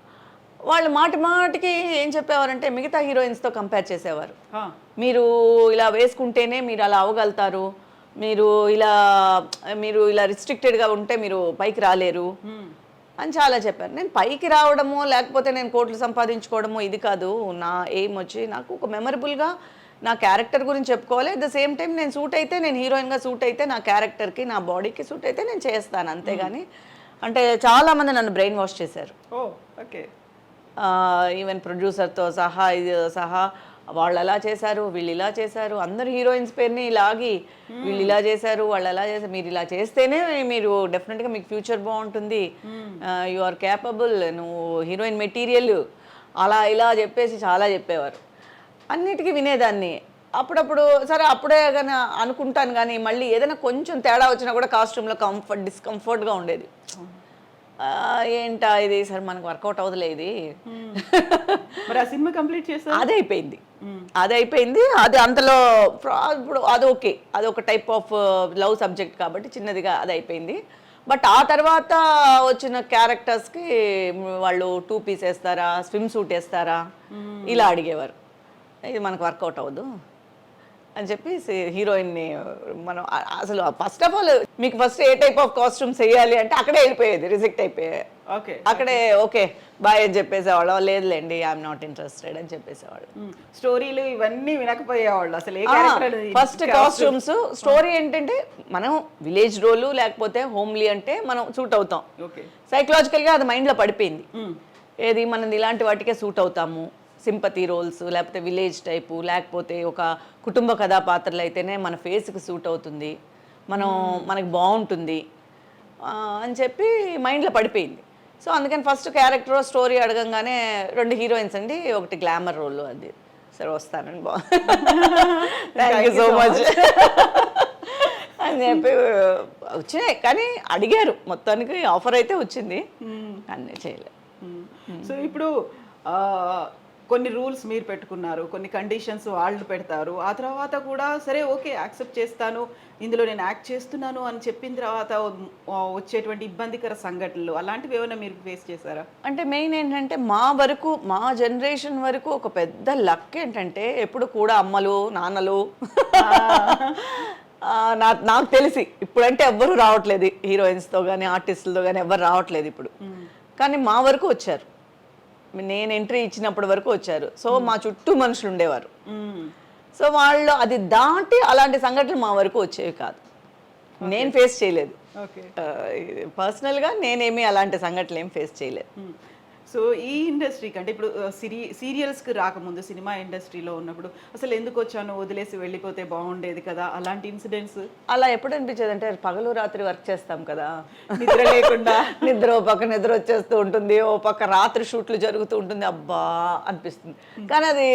వాళ్ళు మాటికి ఏం చెప్పేవారంటే మిగతా హీరోయిన్స్తో కంపేర్ చేసేవారు. మీరు ఇలా వేసుకుంటేనే మీరు అలా అవ్వగలుగుతారు, మీరు ఇలా రిస్ట్రిక్టెడ్గా ఉంటే మీరు పైకి రాలేరు అని చాలా చెప్పారు. నేను పైకి రావడమో లేకపోతే నేను కోట్లు సంపాదించుకోవడమో ఇది కాదు. నా ఎయిమ్ వచ్చి నాకు ఒక మెమరబుల్గా నా క్యారెక్టర్ గురించి చెప్పుకోవాలి. అట్ ద సేమ్ టైం నేను సూట్ అయితే, నేను హీరోయిన్గా సూట్ అయితే, నా క్యారెక్టర్కి నా బాడీకి సూట్ అయితే నేను చేస్తాను, అంతేగాని అంటే చాలామంది నన్ను బ్రెయిన్ వాష్ చేశారు. ఓకే. ఈవెన్ ప్రొడ్యూసర్తో సహా వాళ్ళు అలా చేశారు, వీళ్ళు ఇలా చేశారు, అందరు హీరోయిన్స్ పేరుని ఇలాగి వీళ్ళు ఇలా చేశారు, వాళ్ళు అలా చేశారు, మీరు ఇలా చేస్తేనే మీరు డెఫినెట్గా మీకు ఫ్యూచర్ బాగుంటుంది, యు ఆర్ క్యాపబుల్, నువ్వు హీరోయిన్ మెటీరియల్, అలా ఇలా చెప్పేసి చాలా చెప్పేవారు. అన్నిటికీ వినేదాన్ని. అప్పుడప్పుడు సరే అప్పుడే కానీ అనుకుంటాను, కానీ మళ్ళీ ఏదైనా కొంచెం తేడా వచ్చినా కూడా కాస్ట్యూమ్లో డిస్కంఫర్ట్గా ఉండేది. ఏంటా ఇది సరే మనకు వర్కౌట్ అవుతులే ఇది. మరి ఆ సినిమా కంప్లీట్ చేస్తా అది అయిపోయింది. అది అంతలో ఇప్పుడు అదొకే, అదొక టైప్ ఆఫ్ లవ్ సబ్జెక్ట్ కాబట్టి చిన్నదిగా అది అయిపోయింది. బట్ ఆ తర్వాత వచ్చిన క్యారెక్టర్స్కి వాళ్ళు 2 పీస్ వేస్తారా, స్విమ్ సూట్ వేస్తారా, ఇలా అడిగేవారు. ఇది మనకు వర్కౌట్ అవ్వదు అని చెప్పి హీరోయిన్ని మనం అసలు ఫస్ట్ ఆఫ్ ఆల్ మీకు first A type of costumes వేయాలి అంటే అక్కడే వెళ్ళిపోయేది, రిజెక్ట్ అయిపోయాయి. అక్కడే ఓకే బాయ్ అని చెప్పేసేవాళ్ళు, లేదులేండి ఐఎమ్ నాట్ ఇంట్రెస్టెడ్ అని చెప్పేసేవాళ్ళు. స్టోరీలు ఇవన్నీ వినకపోయేవాళ్ళు అసలు. ఫస్ట్ కాస్ట్యూమ్స్ స్టోరీ ఏంటంటే మనం విలేజ్ రోలు లేకపోతే హోమ్లీ అంటే మనం సూట్ అవుతాం. సైకలాజికల్గా అది మైండ్లో పడిపోయింది, ఏది మనం ఇలాంటి వాటికే సూట్ అవుతాము. సింపతి రోల్స్ లేకపోతే విలేజ్ టైపు లేకపోతే ఒక కుటుంబ కథాపాత్రలు అయితేనే మన ఫేస్కి సూట్ అవుతుంది, మనకి బాగుంటుంది అని చెప్పి మైండ్లో పడిపోయింది. సో అందుకని ఫస్ట్ క్యారెక్టర్ స్టోరీ అడగంగానే 2 హీరోయిన్స్ అండి, ఒకటి గ్లామర్ రోల్, అది సరే వస్తానండి థ్యాంక్ యూ సో మచ్ అని చెప్పి వచ్చినాయి. కానీ అడిగారు, మొత్తానికి ఆఫర్ అయితే వచ్చింది, అన్నీ చేయలేదు. సో ఇప్పుడు కొన్ని రూల్స్ మీరు పెట్టుకున్నారు, కొన్ని కండిషన్స్ వాళ్ళు పెడతారు. ఆ తర్వాత కూడా సరే ఓకే యాక్సెప్ట్ చేస్తాను, ఇందులో నేను యాక్ట్ చేస్తున్నాను అని చెప్పిన తర్వాత వచ్చేటువంటి ఇబ్బందికర సంఘటనలు అలాంటివి ఏమైనా మీరు ఫేస్ చేశారా? అంటే మెయిన్ ఏంటంటే మా వరకు, మా జనరేషన్ వరకు ఒక పెద్ద లక్ ఏంటంటే ఎప్పుడు కూడా అమ్మలు నాన్నలు నాకు తెలిసి ఇప్పుడంటే ఎవ్వరు రావట్లేదు హీరోయిన్స్తో కానీ ఆర్టిస్టులతో కానీ ఎవ్వరు రావట్లేదు ఇప్పుడు. కానీ మా వరకు వచ్చారు, నేను ఎంట్రీ ఇచ్చినప్పటి వరకు వచ్చారు. సో మా చుట్టూ మనుషులు ఉండేవారు. సో వాళ్ళు అది దాటి అలాంటి సంఘటనలు మా వరకు వచ్చేవి కాదు, నేను ఫేస్ చేయలేదు. పర్సనల్గా నేనేమి అలాంటి సంఘటనలు ఏం ఫేస్ చేయలేదు. సో ఈ ఇండస్ట్రీకి అంటే ఇప్పుడు సీరియల్స్కి రాకముందు సినిమా ఇండస్ట్రీలో ఉన్నప్పుడు అసలు ఎందుకు వచ్చానో వదిలేసి వెళ్ళిపోతే బాగుండేది కదా, అలాంటి ఇన్సిడెంట్స్ అలా ఎప్పుడు అనిపించేది అంటే పగలు రాత్రి వర్క్ చేస్తాం కదా, నిద్ర లేకుండా ఓ పక్క నిద్ర వచ్చేస్తూ ఉంటుంది, ఓ పక్క రాత్రి షూట్లు జరుగుతూ ఉంటుంది, అబ్బా అనిపిస్తుంది. కానీ అది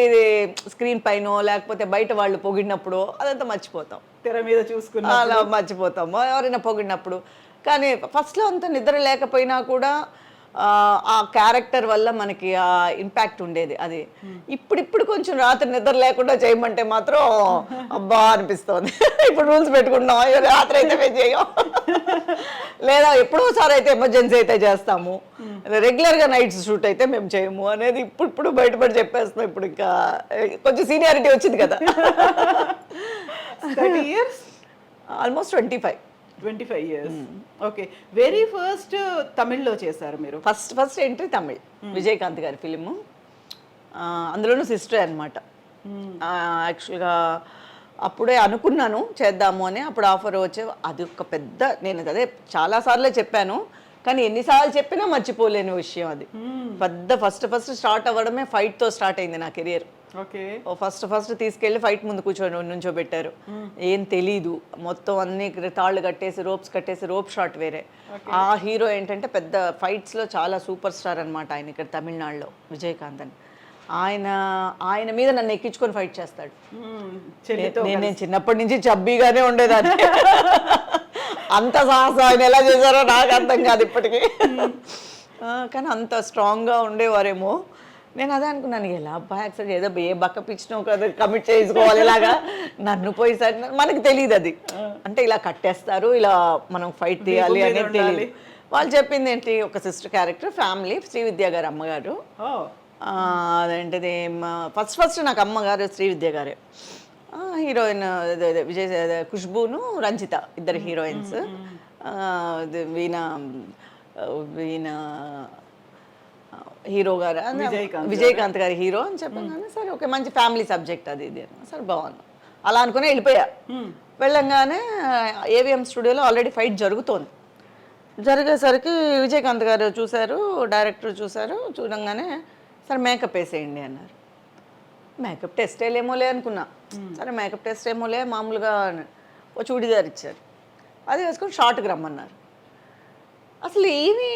స్క్రీన్ పైన లేకపోతే బయట వాళ్ళు పొగిడినప్పుడు అదంతా మర్చిపోతాం, తెర మీద చూసుకున్నా అలా మర్చిపోతాము ఎవరైనా పొగిడినప్పుడు. కానీ ఫస్ట్లో అంత నిద్ర లేకపోయినా కూడా ఆ క్యారెక్టర్ వల్ల మనకి ఆ ఇంపాక్ట్ ఉండేది. అది ఇప్పుడు కొంచెం రాత్రి నిద్ర లేకుండా చేయమంటే మాత్రం అబ్బా అనిపిస్తుంది. ఇప్పుడు రూల్స్ పెట్టుకుంటున్నాం, రాత్రి అయితే మేము చేయం, లేదా ఎప్పుడోసారి అయితే ఎమర్జెన్సీ అయితే చేస్తాము, రెగ్యులర్గా నైట్స్ షూట్ అయితే మేము చేయము అనేది ఇప్పుడు బయటపడి చెప్పేస్తున్నాం. ఇప్పుడు ఇంకా కొంచెం సీనియారిటీ వచ్చింది కదా. 30 years? Almost 25 years. Okay, very first తమిళ్లో చేశారు మీరు? ఫస్ట్ ఎంట్రీ తమిళ్, విజయకాంత్ గారి ఫిలిము, అందులోనూ సిస్టర్ అనమాట. యాక్చువల్గా అప్పుడే అనుకున్నాను చేద్దాము అని, అప్పుడు ఆఫర్ వచ్చే అది ఒక పెద్ద, నేను అదే చాలాసార్లే చెప్పాను కానీ ఎన్నిసార్లు చెప్పినా మర్చిపోలేని విషయం అది. పెద్ద ఫస్ట్ స్టార్ట్ అవ్వడమే ఫైట్తో స్టార్ట్ అయింది నా కెరియర్. ఓకే, ఫస్ట్ తీసుకెళ్ళి ఫైట్ ముందు నుంచోబెట్టారు, ఏం తెలీదు, మొత్తం అన్ని తాళ్ళు కట్టేసి రోప్స్ కట్టేసి రోప్ షాట్ వేరే. ఆ హీరో ఏంటంటే పెద్ద ఫైట్స్లో చాలా సూపర్ స్టార్ అనమాట ఆయన, ఇక్కడ తమిళనాడులో విజయకాంత్ అని. ఆయన మీద నన్ను ఎక్కించుకొని ఫైట్ చేస్తాడు. నేను చిన్నప్పటి నుంచి చబ్బీగానే ఉండేదాన్ని, అంత సాహసం ఆయన ఎలా చేశారో నాకు అర్థం కాదు ఇప్పటికీ. కానీ అంత స్ట్రాంగ్గా ఉండేవారేమో. నేను అదే అనుకున్నాను, ఎలా అబ్బాయి యాక్సెప్ట్ ఏదో ఏ బక్క పిచ్చినో కదా కమిట్ చేసుకోవాలి, ఇలాగా నన్ను పోయిసారి మనకు తెలియదు అది, అంటే ఇలా కట్టేస్తారు, ఇలా మనం ఫైట్ తీయాలి అనేది తెలియదు. వాళ్ళు చెప్పింది ఏంటి, ఒక సిస్టర్ క్యారెక్టర్, ఫ్యామిలీ, శ్రీవిద్య గారు అమ్మగారు. అదేంటిది ఫస్ట్ నాకు అమ్మగారు శ్రీవిద్య గారే, హీరోయిన్ ఖుష్బూను రంజిత ఇద్దరు హీరోయిన్స్. వీణ హీరో గారు, విజయకాంత్ గారి హీరో అని చెప్పగానే సరే ఓకే మంచి ఫ్యామిలీ సబ్జెక్ట్ అది ఇది సరే బాగుంది అలా అనుకుని వెళ్ళిపోయా. వెళ్ళంగానే ఏవిఎం స్టూడియోలో ఆల్రెడీ ఫైట్ జరిగేసరికి విజయకాంత్ గారు చూశారు, డైరెక్టర్ చూశారు, చూడంగానే సరే మేకప్ వేసేయండి అన్నారు. మేకప్ టెస్ట్ ఏమోలే అనుకున్నా, సరే మేకప్ టెస్ట్ ఏమోలే మామూలుగా ఓ చూడీదార్ ఇచ్చారు, అది వేసుకొని షార్ట్కి రమ్మన్నారు. అసలు ఏమీ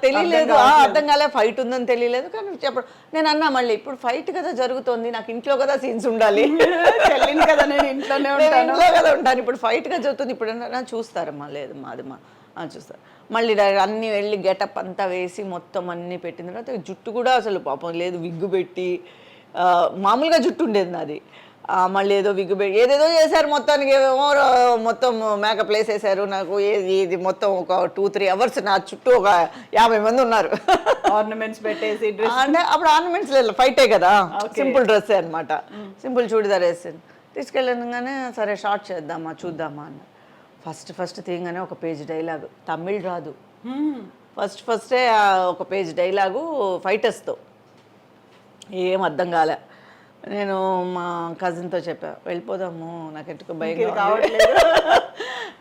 తెలియలేదు, అర్థం కాలే, ఫైట్ ఉందని తెలియలేదు. కానీ చెప్పడం నేను అన్నా మళ్ళీ ఇప్పుడు ఫైట్ కదా జరుగుతుంది, నాకు ఇంట్లో కదా సీన్స్ ఉండాలి కదా, నేను ఇంట్లో కదా ఉంటాను, ఇప్పుడు ఫైట్గా జరుగుతుంది, ఇప్పుడు నన్ను చూస్తారమ్మా, లేదు మాది చూస్తారు. మళ్ళీ అన్నీ వెళ్ళి గెటప్ అంతా వేసి మొత్తం అన్నీ పెట్టిన తర్వాత జుట్టు కూడా అసలు పాపం లేదు, విగ్గు పెట్టి మామూలుగా జుట్టు ఉండేది నాది, మళ్ళీ ఏదో విగ్గు పెట్టి ఏదేదో చేశారు, మొత్తానికి మొత్తం మేకప్ వేసేసారు నాకు. ఇది మొత్తం ఒక 2-3 hours నా చుట్టూ ఒక 50 మంది ఉన్నారు, ఆర్నమెంట్స్ పెట్టేసి. అంటే అప్పుడు ఆర్నమెంట్స్ లేదు, ఫైటే కదా, సింపుల్ డ్రెస్సే అనమాట, సింపుల్ చూడిదార్ వేసాను. తీసుకెళ్ళగానే సరే షార్ట్ చేద్దామా చూద్దామా అన్న. ఫస్ట్ తీయగానే ఒక పేజ్ డైలాగు, తమిళ్ రాదు, ఫస్టే ఒక పేజ్ డైలాగు ఫైటర్స్తో, ఏం అర్థం కాలే. నేను మా కజిన్తో చెప్పా వెళ్ళిపోదాము, నాకు ఎందుకు భయం కావట్లేదు,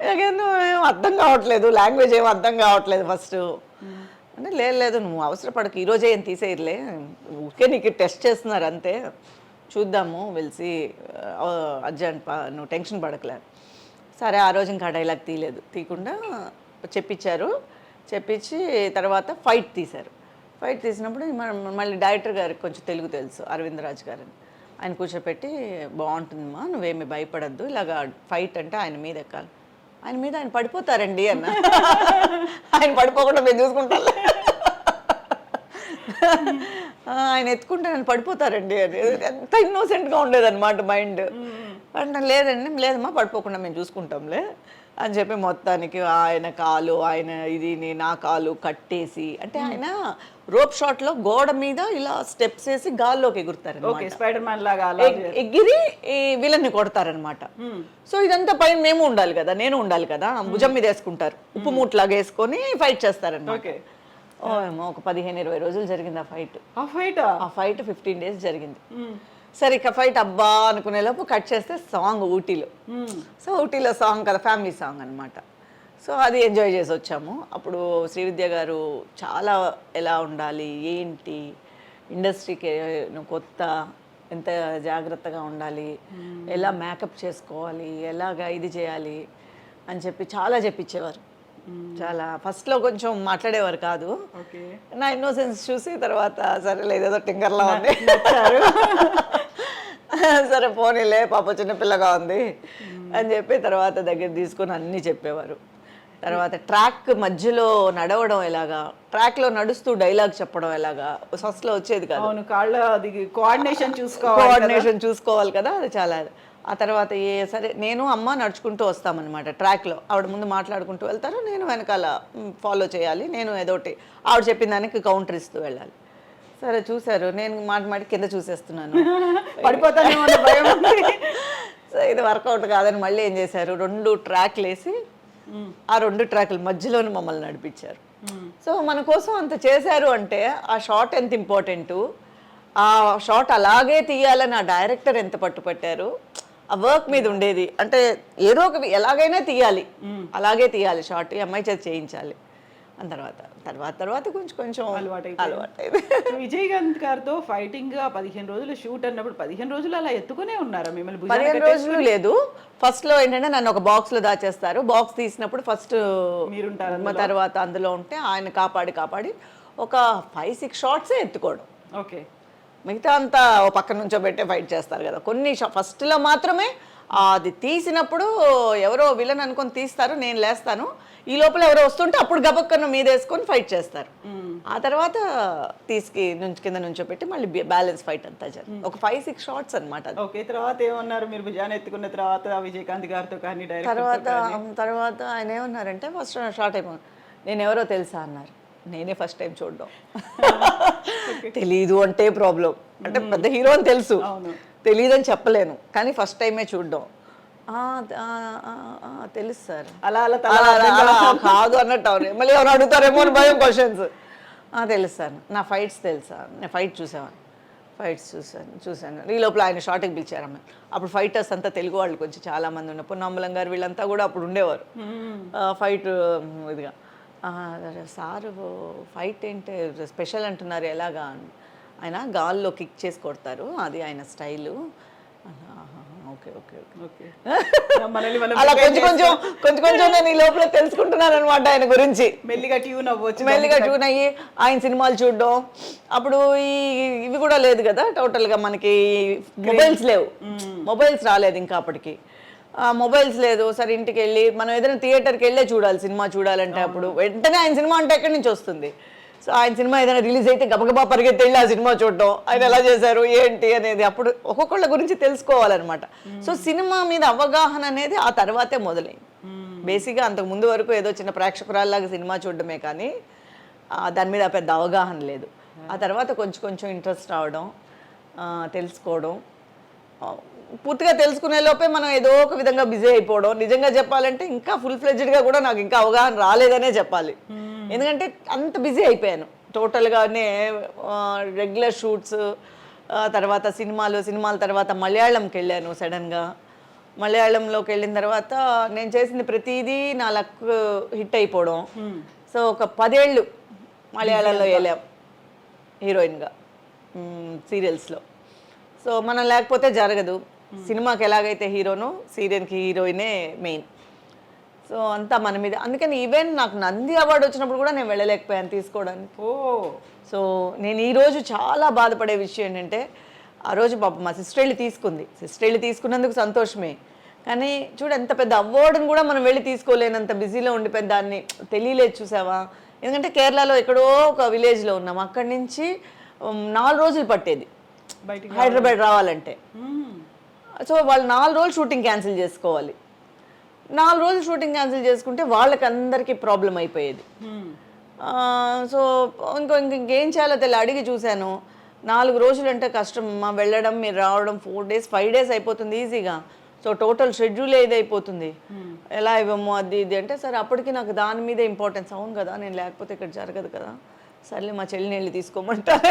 నాకేందో ఏం అర్థం కావట్లేదు, లాంగ్వేజ్ ఏం అర్థం కావట్లేదు ఫస్ట్ అంటే. లేదు నువ్వు అవసరపడకు, ఈరోజే ఏం తీసేయలే, ఊరికే నీకు టెస్ట్ చేస్తున్నారు అంతే, చూద్దాము వెలిసి అర్జెంట్, నువ్వు టెన్షన్ పడకలే. సరే ఆ రోజు ఇంకా డైలాగ్ తీయకుండా చెప్పించి తర్వాత ఫైట్ తీశారు. ఫైట్ తీసినప్పుడు మళ్ళీ డైరెక్టర్ గారికి కొంచెం తెలుగు తెలుసు, అరవింద్ రాజ్ గారని, ఆయన కూర్చోపెట్టి బాగుంటుందమ్మా నువ్వేమి భయపడద్దు, ఇలాగా ఫైట్ అంటే ఆయన మీద ఎక్కాలి, ఆయన పడిపోతారండి అన్న. ఆయన పడిపోకుండా మేము చూసుకుంటాం ఆయన ఎత్తుకుంటే నన్ను పడిపోతారండి అని ఎంత ఇన్నోసెంట్గా ఉండేదన్నమాట మైండ్. అంటే లేదండి, లేదమ్మా పడిపోకుండా మేము చూసుకుంటాంలే అని చెప్పి మొత్తానికి ఆయన కాలు ఆయన నా కాలు కట్టేసి, అంటే ఆయన రోప్ షాట్ లో గోడ మీద ఇలా స్టెప్స్ వేసి గాల్లోకి ఎగురుతారు, ఓకే స్పైడర్ మ్యాన్ లాగా అలా ఎగిరి ఈ విలన్ని కొడతారనమాట. సో ఇదంతా పైన మేము ఉండాలి కదా, నేను ఉండాలి కదా, భుజం మీద వేసుకుంటారు, ఉప్పు మూట్లాగా వేసుకొని ఫైట్ చేస్తారనమాట. ఓకే ఒక 15-20 రోజులు జరిగింది ఆ ఫైట్ 15 days జరిగింది. సరే ఇక ఫైట్ అబ్బా అనుకునేలోపు కట్ చేస్తే సాంగ్ ఊటీలో. సో ఊటీలో సాంగ్ కదా, ఫ్యామిలీ సాంగ్ అనమాట. సో అది ఎంజాయ్ చేసి వచ్చాము. అప్పుడు శ్రీవిద్య గారు చాలా ఎలా ఉండాలి ఏంటి, ఇండస్ట్రీకి కొత్త ఎంత జాగ్రత్తగా ఉండాలి, ఎలా మేకప్ చేసుకోవాలి, ఎలాగా ఇది చేయాలి అని చెప్పి చాలా చెప్పించేవారు. చాలా ఫస్ట్లో కొంచెం మాట్లాడేవారు కాదు. నా ఇన్నోసెన్స్ చూసి తర్వాత సరే లేదేదో టింగర్లా ఉంది సరే పోనీలే పాప చిన్నపిల్లగా ఉంది అని చెప్పి తర్వాత దగ్గర తీసుకొని అన్నీ చెప్పేవారు. తర్వాత ట్రాక్ మధ్యలో నడవడం ఎలాగా, ట్రాక్లో నడుస్తూ డైలాగ్ చెప్పడం ఎలాగా ఫస్ట్లో వచ్చేది కాదు. కోఆర్డినేషన్ చూసుకోవాలి కదా, అది చాలా. ఆ తర్వాత సరే నేను అమ్మ నడుచుకుంటూ వస్తామన్నమాట ట్రాక్లో. ఆవిడ ముందు మాట్లాడుకుంటూ వెళ్తారు, నేను వెనకాల ఫాలో చేయాలి. నేను ఏదోటి ఆవిడ చెప్పిన దానికి కౌంటర్ ఇస్తూ వెళ్ళాలి. సరే చూశారు, నేను మాట కింద చూసేస్తున్నాను, పడిపోతానేమో భయం. సో ఇది వర్కౌట్ కాదని మళ్ళీ ఏం చేశారు, 2 ట్రాక్లు వేసి ఆ 2 ట్రాక్ల మధ్యలోనే మమ్మల్ని నడిపించారు. సో మన కోసం అంత చేశారు అంటే ఆ షాట్ ఎంత ఇంపార్టెంటు, ఆ షాట్ అలాగే తీయాలని ఆ డైరెక్టర్ ఎంత పట్టుపట్టారు, ఆ వర్క్ మీద ఉండేది. అంటే ఏదో ఒక ఎలాగైనా తీయాలి, అలాగే తీయాలి షాట్, ఈ అమ్మాయి చేత చేయించాలి. అని తర్వాత కొంచెం అలవాటైంది. విజయకాంత్ గారితో ఫైటింగ్ 15 రోజులు షూట్ అన్నప్పుడు 15 రోజులు అలా ఎత్తుకునే ఉన్నారా మిమ్మల్ని? 15 రోజులు లేదు. ఫస్ట్ లో ఏంటంటే నన్ను ఒక బాక్స్ లో దాచేస్తారు. బాక్స్ తీసినప్పుడు ఫస్ట్ మీరుంటారు, తర్వాత అందులో ఉంటే ఆయన కాపాడి ఒక 5-6 షాట్సే ఎత్తుకోవడం. ఓకే, మిగతా అంతా ఓ పక్క నుంచో పెట్టే ఫైట్ చేస్తారు కదా. కొన్ని ఫస్ట్లో మాత్రమే అది తీసినప్పుడు ఎవరో విలన్ అనుకొని తీస్తారు, నేను లేస్తాను, ఈ లోపల ఎవరో వస్తుంటే అప్పుడు గబక్కన మీద వేసుకొని ఫైట్ చేస్తారు. ఆ తర్వాత కింద నుంచో పెట్టి మళ్ళీ బ్యాలెన్స్ ఫైట్ అంతా జరిగింది. ఒక 5-6 షాట్స్ అనమాట. ఓకే, తర్వాత ఏమన్నారు మీరు భుజాన్ని ఎత్తుకున్న తర్వాత విజయకాంత్ గారితో కానీ? తర్వాత ఆయన ఏమన్నారంటే ఫస్ట్ షార్ట్ అయిపోయింది, నేను ఎవరో తెలుసా అన్నారు. నేనే ఫస్ట్ టైం చూడడం. తెలీదు అంటే ప్రాబ్లం, అంటే పెద్ద హీరో అని తెలుసు, తెలీదు అని చెప్పలేను, కానీ ఫస్ట్ టైమే చూడడం. తెలుసు సార్, అలా కాదు అన్నట్టు. మళ్ళీ ఎవరు అడుగుతారేమో అని భయం క్వశ్చన్స్. తెలుసు సార్, నా ఫైట్స్ తెలుసా, నేను ఫైట్ చూశాను. ఈ లోపల ఆయన షార్ట్కి పిలిచారమ్మ. అప్పుడు ఫైటర్స్ అంతా తెలుగు వాళ్ళు కొంచెం చాలా మంది ఉన్నారు, పొన్నాంబలం గారు వీళ్ళంతా కూడా అప్పుడు ఉండేవారు ఫైట్ ఇదిగా. సార్ ఫైట్ ఏంటి స్పెషల్ అంటున్నారు, ఎలాగా? ఆయన గాల్లో కిక్ చేసి కొడతారు, అది ఆయన స్టైలు. ఓకే అలా కొంచెం నేను ఈ లోపల తెలుసుకుంటున్నాను అనమాట ఆయన గురించి. మెల్లిగా ట్యూన్ అయ్యి ఆయన సినిమాలు చూడడం. అప్పుడు ఇవి కూడా లేదు కదా, టోటల్గా మనకి మొబైల్స్ లేవు, మొబైల్స్ రాలేదు ఇంకా అప్పటికి. మొబైల్స్ లేదు. సరే ఇంటికి వెళ్ళి మనం ఏదైనా థియేటర్కి వెళ్ళే చూడాలి, సినిమా చూడాలంటే అప్పుడు వెంటనే ఆయన సినిమా అంటే ఎక్కడి నుంచి వస్తుంది. సో ఆయన సినిమా ఏదైనా రిలీజ్ అయితే గబగబా పరిగెత్తి వెళ్ళి ఆ సినిమా చూడడం, ఆయన ఎలా చేశారు ఏంటి అనేది అప్పుడు ఒక్కొక్కళ్ళ గురించి తెలుసుకోవాలన్నమాట. సో సినిమా మీద అవగాహన అనేది ఆ తర్వాతే మొదలైంది. బేసిక్గా అంతకు ముందు వరకు ఏదో చిన్న ప్రేక్షకురాల్లాగా సినిమా చూడడమే కానీ దాని మీద పెద్ద అవగాహన లేదు. ఆ తర్వాత కొంచెం ఇంట్రెస్ట్ రావడం, తెలుసుకోవడం, పూర్తిగా తెలుసుకునే లోపే మనం ఏదో ఒక విధంగా బిజీ అయిపోవడం. నిజంగా చెప్పాలంటే ఇంకా ఫుల్ ఫ్లెడ్జ్డ్గా కూడా నాకు ఇంకా అవగాహన రాలేదనే చెప్పాలి. ఎందుకంటే అంత బిజీ అయిపోయాను టోటల్గానే. రెగ్యులర్ షూట్స్, తర్వాత సినిమాల తర్వాత మలయాళంకి వెళ్ళాను సడన్గా. మలయాళంలోకి వెళ్ళిన తర్వాత నేను చేసింది ప్రతిదీ నా లక్ హిట్ అయిపోవడం. సో ఒక 10 ఏళ్ళు మలయాళంలో వెళ్ళాం హీరోయిన్గా సీరియల్స్లో. సో మనం లేకపోతే జరగదు. సినిమాకి ఎలాగైతే హీరోనో సీరియల్కి హీరోయినే మెయిన్. సో అంతా మన మీద. అందుకని ఈవెన్ నాకు నంది అవార్డు వచ్చినప్పుడు కూడా నేను వెళ్ళలేకపోయాను తీసుకోవడానికి. సో నేను ఈరోజు చాలా బాధపడే విషయం ఏంటంటే, ఆ రోజు పాప మా సిస్టర్ వెళ్ళి తీసుకున్నందుకు సంతోషమే, కానీ చూడు ఎంత పెద్ద అవార్డుని కూడా మనం వెళ్ళి తీసుకోలేనంత బిజీలో ఉండిపోయిన దాన్ని తెలియలేదు. చూసావా ఎందుకంటే కేరళలో ఎక్కడో ఒక విలేజ్లో ఉన్నాం, అక్కడి నుంచి 4 రోజులు పట్టేది బయటికి హైదరాబాద్ రావాలంటే. మ్మ్. సో వాళ్ళు 4 రోజులు షూటింగ్ క్యాన్సిల్ చేసుకోవాలి. 4 రోజులు షూటింగ్ క్యాన్సిల్ చేసుకుంటే వాళ్ళకి అందరికీ ప్రాబ్లం అయిపోయేది. మ్మ్. సో ఇంకేం చేయాలో తెల్ల అడిగి చూశాను. 4 రోజులు అంటే కష్టం అమ్మా, వెళ్ళడం మీరు రావడం 4 days 5 days అయిపోతుంది ఈజీగా. సో టోటల్ షెడ్యూల్ ఏదైపోతుంది, ఎలా ఇవ్వము అది ఇది అంటే, సరే అప్పటికి నాకు దాని మీద ఇంపార్టెన్స్. అవును కదా, నేను లేకపోతే ఇక్కడ జరగదు కదా, సర్లే మా చెల్లిని వెళ్ళి తీసుకోమంటారు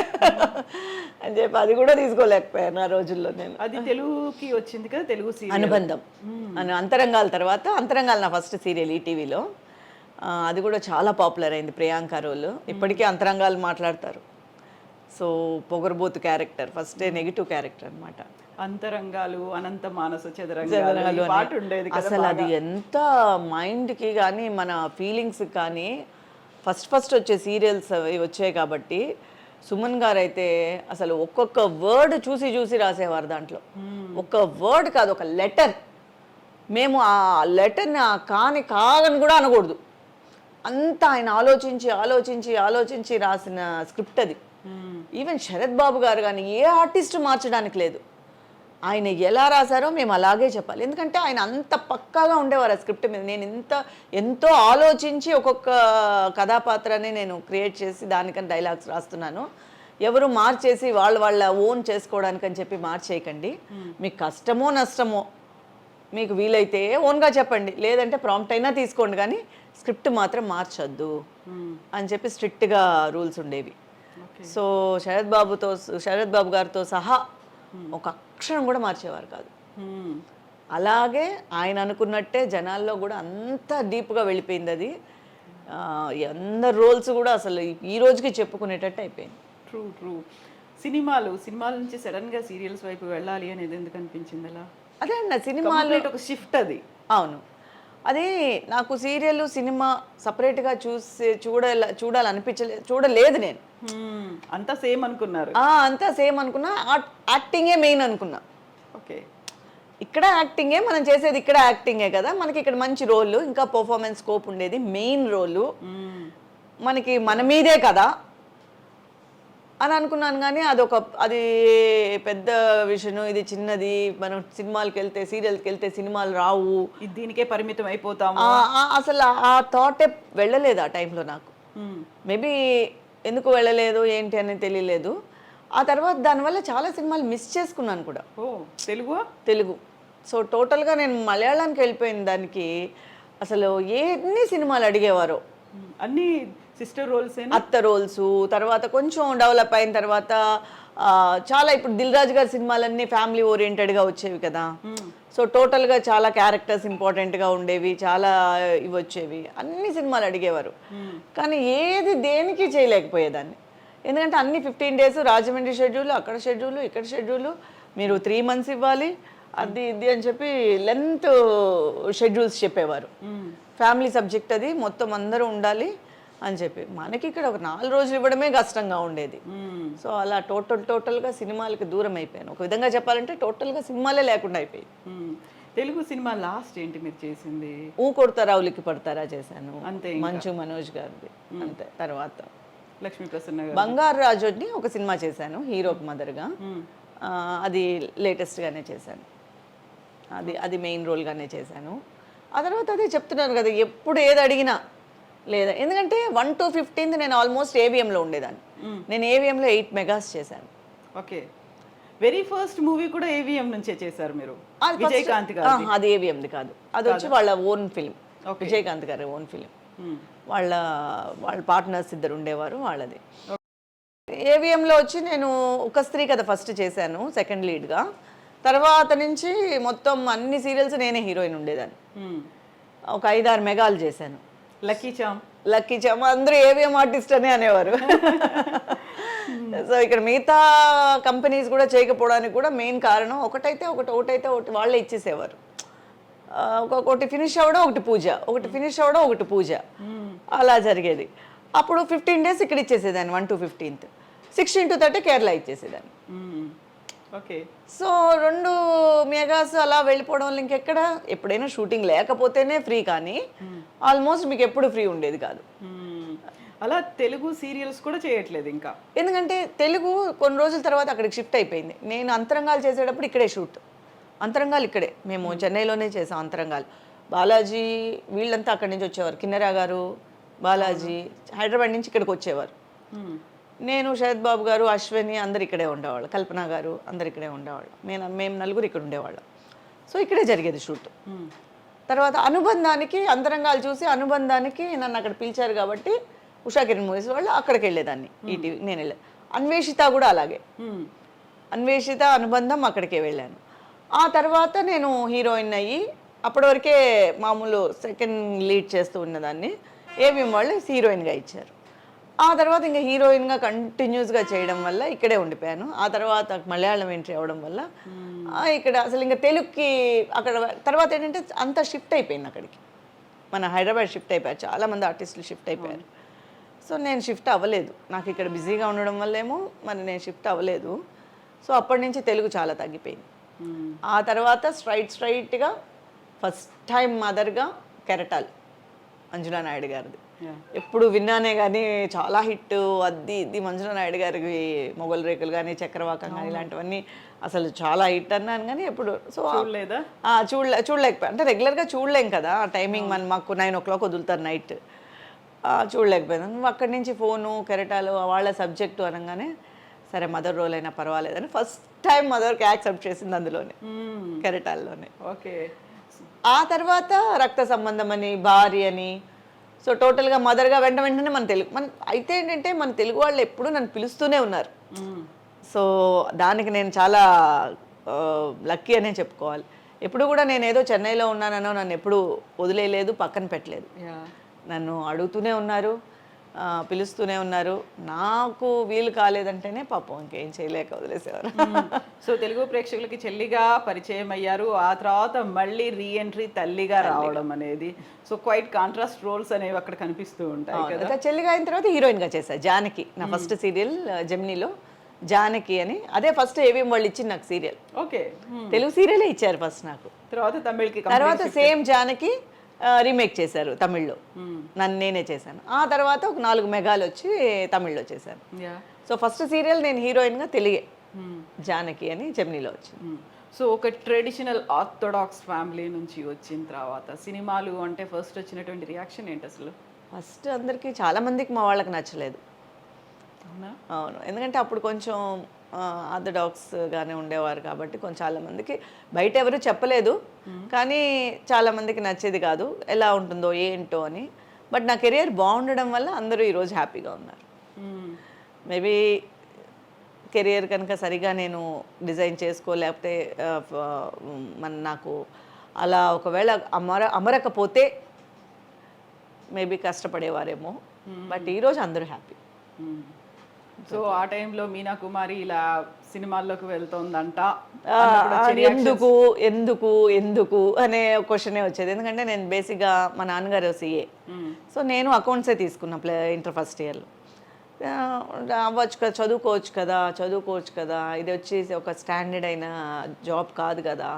అని చెప్పి అది కూడా తీసుకోలేకపోయాను ఆ రోజుల్లో నేను. అది తెలుగుకి వచ్చింది కదా, తెలుగు సీరియల్ అనుబంధం అంతరంగాల తర్వాత, అంతరంగాలు నా ఫస్ట్ సీరియల్ ఈటీవీలో. అది కూడా చాలా పాపులర్ అయింది, ప్రియాంక రోల్. ఇప్పటికీ అంతరంగాలు మాట్లాడతారు. సో పొగరబోతు క్యారెక్టర్, ఫస్ట్ నెగిటివ్ క్యారెక్టర్ అనమాట. అంతరంగాలు, అనంత మానస చదరంగాలు పాట ఉండేది కదా. అసలు అది ఎంత మైండ్కి కానీ మన ఫీలింగ్స్కి కానీ ఫస్ట్ వచ్చే సీరియల్స్ అవి వచ్చాయి కాబట్టి, సుమన్ గారు అయితే అసలు ఒక్కొక్క వర్డ్ చూసి రాసేవారు దాంట్లో. ఒక్క వర్డ్ కాదు, ఒక లెటర్. మేము ఆ లెటర్ని కాగని కూడా అనకూడదు, అంతా ఆయన ఆలోచించి రాసిన స్క్రిప్ట్ అది. ఈవెన్ శరత్ బాబు గారు కానీ ఏ ఆర్టిస్ట్ మార్చడానికి లేదు, ఆయన ఎలా రాశారో మేము అలాగే చెప్పాలి. ఎందుకంటే ఆయన అంత పక్కాగా ఉండేవారు ఆ స్క్రిప్ట్ మీద. నేను ఎంతో ఆలోచించి ఒక్కొక్క కథాపాత్రని నేను క్రియేట్ చేసి దానికని డైలాగ్స్ రాస్తున్నాను. ఎవరు మార్చేసి వాళ్ళ ఓన్ చేసుకోవడానికి అని చెప్పి మార్చేయకండి. మీకు కష్టమో నష్టమో మీకు వీలైతే ఓన్గా చెప్పండి, లేదంటే ప్రాంప్ట్ అయినా తీసుకోండి, కానీ స్క్రిప్ట్ మాత్రం మార్చొద్దు అని చెప్పి స్ట్రిక్ట్గా రూల్స్ ఉండేవి. సో శరత్ బాబు గారితో సహా ఒక అక్షరం కూడా మార్చేవారు కాదు. అలాగే ఆయన అనుకున్నట్టే జనాల్లో కూడా అంత డీప్గా వెళ్ళిపోయింది అది. అందరు రోల్స్ కూడా అసలు ఈ రోజుకి చెప్పుకునేటట్టు అయిపోయింది. ట్రూ. సినిమాల నుంచి సడన్గా సీరియల్స్ వైపు వెళ్ళాలి అనేది ఎందుకు అనిపించింది అలా? అదే అన్న, సినిమాలో ఒక షిఫ్ట్ అది. అవును, అదే నాకు సీరియల్ సినిమా సపరేట్గా చూడలేదు నేను. అంతా సేమ్ అనుకున్నారు? అంతా సేమ్ అనుకున్నా, యాక్టింగే మెయిన్ అనుకున్నా. ఓకే, ఇక్కడ యాక్టింగే మనం చేసేది, ఇక్కడ యాక్టింగే కదా మనకి, ఇక్కడ మంచి రోల్, ఇంకా పర్ఫార్మెన్స్ స్కోప్ ఉండేది. మెయిన్ రోలు మనకి మన మీదే కదా అని అనుకున్నాను. కానీ అది పెద్ద విషయం, ఇది చిన్నది. మనం సినిమాలకి వెళ్తే, సీరియల్కి వెళ్తే సినిమాలు రావు, దీనికే పరిమితం అయిపోతాము. అసలు ఆ థాటే వెళ్ళలేదు ఆ టైంలో నాకు. మేబీ ఎందుకు వెళ్ళలేదు ఏంటి అనేది తెలియలేదు. ఆ తర్వాత దానివల్ల చాలా సినిమాలు మిస్ చేసుకున్నాను కూడా. తెలుగు. సో టోటల్గా నేను మలయాళానికి వెళ్ళిపోయిన దానికి అసలు ఎన్ని సినిమాలు అడిగేవారో, అన్ని సిస్టర్ రోల్స్, అత్త రోల్స్. తర్వాత కొంచెం డెవలప్ అయిన తర్వాత చాలా ఇప్పుడు దిల్ రాజు గారి సినిమాలన్నీ ఫ్యామిలీ ఓరియంటెడ్గా వచ్చేవి కదా. సో టోటల్గా చాలా క్యారెక్టర్స్ ఇంపార్టెంట్గా ఉండేవి, చాలా ఇవి వచ్చేవి. అన్ని సినిమాలు అడిగేవారు, కానీ ఏది దేనికి చేయలేకపోయేదాన్ని. ఎందుకంటే అన్ని 15 days రాజమండ్రి షెడ్యూల్, అక్కడ షెడ్యూల్, ఇక్కడ షెడ్యూల్, మీరు 3 months ఇవ్వాలి, అది ఇది అని చెప్పి లెంత్ షెడ్యూల్స్ చెప్పేవారు. ఫ్యామిలీ సబ్జెక్ట్ అది, మొత్తం అందరూ ఉండాలి అని చెప్పి మనకి ఇక్కడ ఒక 4 రోజులు ఇవ్వడమే కష్టంగా ఉండేది. సో అలా టోటల్గా సినిమాలకి దూరం అయిపోయాను. ఒక విధంగా చెప్పాలంటే టోటల్గా సినిమాలే లేకుండా అయిపోయి. తెలుగు సినిమా లాస్ట్ ఏంటి మీరు చేసింది? ఊ కొడతారా ఉలికి పడతారా చేశాను, అంతే. మంచు మనోజ్ గారిది అంతే. తర్వాత లక్ష్మీ ప్రసన్న బంగారు రాజుని ఒక సినిమా చేశాను హీరోకి మదర్గా, అది లేటెస్ట్గానే చేశాను. అది మెయిన్ రోల్గానే చేశాను. ఆ తర్వాత అదే చెప్తున్నాను కదా, ఎప్పుడు ఏది అడిగినా లేదా. ఎందుకంటే 1 to 15 నేను ఆల్మోస్ట్ ఏవిఎంలో ఉండేదాన్ని. నేను ఏవిఎంలో 8 megas చేశాను. ఓకే, వెరీ ఫస్ట్ మూవీ కూడా ఏవిఎం నుంచే చేశారు మీరు? విజయకాంత్ గారు? అది ఏవిఎంది కాదు, అది వచ్చి వాళ్ళ ఓన్ ఫిల్మ్, విజయకాంత్ గారి ఓన్ ఫిల్మ్. వాళ్ళ పార్ట్నర్స్ ఇద్దరు ఉండేవారు వాళ్ళది. ఏవిఎంలో వచ్చి నేను ఒక స్త్రీ కథ ఫస్ట్ చేశాను సెకండ్ లీడ్గా. తర్వాత నుంచి మొత్తం అన్ని సీరియల్స్ నేనే హీరోయిన్ ఉండేదాన్ని. ఒక 5-6 megas చేశాను. లక్కీ చామ్ అందరూ ఏవిఎం ఆర్టిస్ట్ అని అనేవారు. సో ఇక్కడ మిగతా కంపెనీస్ కూడా చేయకపోవడానికి కూడా మెయిన్ కారణం ఒకటైతే ఒకటి వాళ్ళే ఇచ్చేసేవారు. ఒకటి ఫినిష్ అవ్వడం, ఒకటి పూజ, ఒకటి ఫినిష్ అవ్వడం, ఒకటి పూజ, అలా జరిగేది. అప్పుడు 15 days ఇక్కడ ఇచ్చేసేదాన్ని, 1 to 15th, 16 to 30 కేరళ ఇచ్చేసేదాన్ని. ఓకే. సో 2 megas అలా వెళ్ళిపోవడం వల్ల ఇంకెక్కడ, ఎప్పుడైనా షూటింగ్ లేకపోతేనే ఫ్రీ, కానీ ఆల్మోస్ట్ మీకు ఎప్పుడు ఫ్రీ ఉండేది కాదు. అలా తెలుగు సీరియల్స్ కూడా చేయట్లేదు ఇంకా. ఎందుకంటే తెలుగు కొన్ని రోజుల తర్వాత అక్కడికి షిఫ్ట్ అయిపోయింది. నేను అంతరంగాలు చేసేటప్పుడు ఇక్కడే షూట్, అంతరంగాలు ఇక్కడే, మేము చెన్నైలోనే చేసాం అంతరంగాలు. బాలాజీ వీళ్ళంతా అక్కడి నుంచి వచ్చేవారు, కిన్నెరా గారు, బాలాజీ హైదరాబాద్ నుంచి ఇక్కడికి వచ్చేవారు. నేను, శరత్ బాబు గారు, అశ్విని అందరు ఇక్కడే ఉండేవాళ్ళు, కల్పన గారు అందరు ఇక్కడే ఉండేవాళ్ళు, మేము నలుగురు ఇక్కడ ఉండేవాళ్ళం. సో ఇక్కడే జరిగేది షూట్. తర్వాత అనుబంధానికి అంతరంగాలు చూసి అనుబంధానికి నన్ను అక్కడ పిలిచారు కాబట్టి ఉషా కిరణ్ మూవీస్ వాళ్ళు అక్కడికి వెళ్ళేదాన్ని, ఈటీవీ నేను వెళ్ళాను. అన్వేషిత కూడా అలాగే, అన్వేషిత అనుబంధం అక్కడికే వెళ్ళాను. ఆ తర్వాత నేను హీరోయిన్ అయ్యి అప్పటి వరకే మామూలు సెకండ్ లీడ్ చేస్తూ ఉన్నదాన్ని, ఏవిఎం వాళ్ళు హీరోయిన్గా ఇచ్చారు. ఆ తర్వాత ఇంకా హీరోయిన్గా కంటిన్యూస్గా చేయడం వల్ల ఇక్కడే ఉండిపోయాను. ఆ తర్వాత మలయాళం ఎంట్రీ అవ్వడం వల్ల ఇక్కడ అసలు ఇంకా తెలుగుకి అక్కడ తర్వాత ఏంటంటే అంతా షిఫ్ట్ అయిపోయింది అక్కడికి, మన హైదరాబాద్ షిఫ్ట్ అయిపోయారు, చాలామంది ఆర్టిస్టులు షిఫ్ట్ అయిపోయారు. సో నేను షిఫ్ట్ అవ్వలేదు, నాకు ఇక్కడ బిజీగా ఉండడం వల్లేమో మరి నేను షిఫ్ట్ అవ్వలేదు. సో అప్పటి నుంచి తెలుగు చాలా తగ్గిపోయింది. ఆ తర్వాత స్ట్రైట్గా ఫస్ట్ టైం మదర్గా కెరటాల్ మంజులా నాయుడు గారిది. ఎప్పుడు విన్నానే కానీ చాలా హిట్, అది ఇది మంజులా నాయుడు గారికి మొగల్ రేకులు కానీ చక్రవాకం కానీ ఇలాంటివన్నీ అసలు చాలా హిట్ అన్నాను కానీ ఎప్పుడు సో చూడలేకపోయా. అంటే రెగ్యులర్గా చూడలేం కదా, టైమింగ్ మాకు 9 o'clock వదులుతారు నైట్, చూడలేకపోయాను. నువ్వు అక్కడి నుంచి ఫోను కెరటాలు వాళ్ళ సబ్జెక్టు అనగానే సరే మదర్ రోల్ అయినా పర్వాలేదని ఫస్ట్ టైం మదర్కి యాక్సెప్ట్ చేసింది అందులోనే, కెరటాల్లోనే. ఓకే. ఆ తర్వాత రక్త సంబంధం అని, భార్య అని, సో టోటల్గా మదర్గా వెంటనే మన అయితే ఏంటంటే మన తెలుగు వాళ్ళు ఎప్పుడూ నన్ను పిలుస్తూనే ఉన్నారు. సో దానికి నేను చాలా లక్కీ అనే చెప్పుకోవాలి. ఎప్పుడు కూడా నేను ఏదో చెన్నైలో ఉన్నానో నన్ను ఎప్పుడు వదిలేయలేదు, పక్కన పెట్టలేదు, నన్ను అడుగుతూనే ఉన్నారు, పిలుస్తూనే ఉన్నారు. నాకు వీలు కాలేదంటేనే పాపం ఇంకేం చేయలేక వదిలేసేవారు. సో తెలుగు ప్రేక్షకులకి చెల్లిగా పరిచయం అయ్యారు, ఆ తర్వాత మళ్ళీ రీఎంట్రీ తల్లిగా రావడం అనేది, సో క్వైట్ కాంట్రాస్ట్ రోల్స్ అనేవి అక్కడ కనిపిస్తూ ఉంటాయి కదా. చెల్లిగా అయిన తర్వాత హీరోయిన్గా చేశాను జానకి, నా ఫస్ట్ సీరియల్ జెమినీలో జానకి అని, అదే ఫస్ట్ ఏవిఎం వాళ్ళు ఇచ్చింది నాకు సీరియల్. ఓకే. తెలుగు సీరియలే ఇచ్చారు ఫస్ట్ నాకు, తర్వాత తమిళ్కి, తర్వాత సేమ్ జానకి రీమేక్ చేశారు తమిళ్లో, నేనే చేశాను. ఆ తర్వాత ఒక 4 మెగాలు వచ్చి తమిళ్లో చేశాను. సో ఫస్ట్ సీరియల్ నేను హీరోయిన్గా తెలుగే, జానకి అని జెమినీలో వచ్చింది. సో ఒక ట్రెడిషనల్ ఆర్థోడాక్స్ ఫ్యామిలీ నుంచి వచ్చిన తర్వాత సినిమాలు అంటే ఫస్ట్ వచ్చినటువంటి రియాక్షన్ ఏంటి అసలు? ఫస్ట్ అందరికీ చాలామందికి మా వాళ్ళకి నచ్చలేదు. అవును, ఎందుకంటే అప్పుడు కొంచెం ఆర్థోడాక్స్గానే ఉండేవారు కాబట్టి కొంచెం చాలామందికి బయట ఎవరు చెప్పలేదు, కానీ చాలామందికి నచ్చేది కాదు, ఎలా ఉంటుందో ఏంటో అని. బట్ నా కెరియర్ బాగుండడం వల్ల అందరూ ఈరోజు హ్యాపీగా ఉన్నారు. మేబీ కెరియర్ కనుక సరిగా నేను డిజైన్ చేసుకోలేకపోతే నాకు అలా ఒకవేళ అమరకపోతే మేబీ కష్టపడేవారేమో. బట్ ఈరోజు అందరూ హ్యాపీ. సో ఆ టైంలో మీనా కుమారి ఇలా సినిమాల్లోకి వెళ్తోందంట, ఎందుకు ఎందుకు ఎందుకు అనే క్వశ్చనే వచ్చేది. ఎందుకంటే నేను బేసిక్గా మా నాన్నగారు CA, సో నేను అకౌంట్సే తీసుకున్నా ఇంటర్ ఫస్ట్ ఇయర్లో. అవ్వచ్చు కదా, చదువుకోవచ్చు కదా, ఇది వచ్చేసి ఒక స్టాండర్డ్ అయిన జాబ్ కాదు కదా,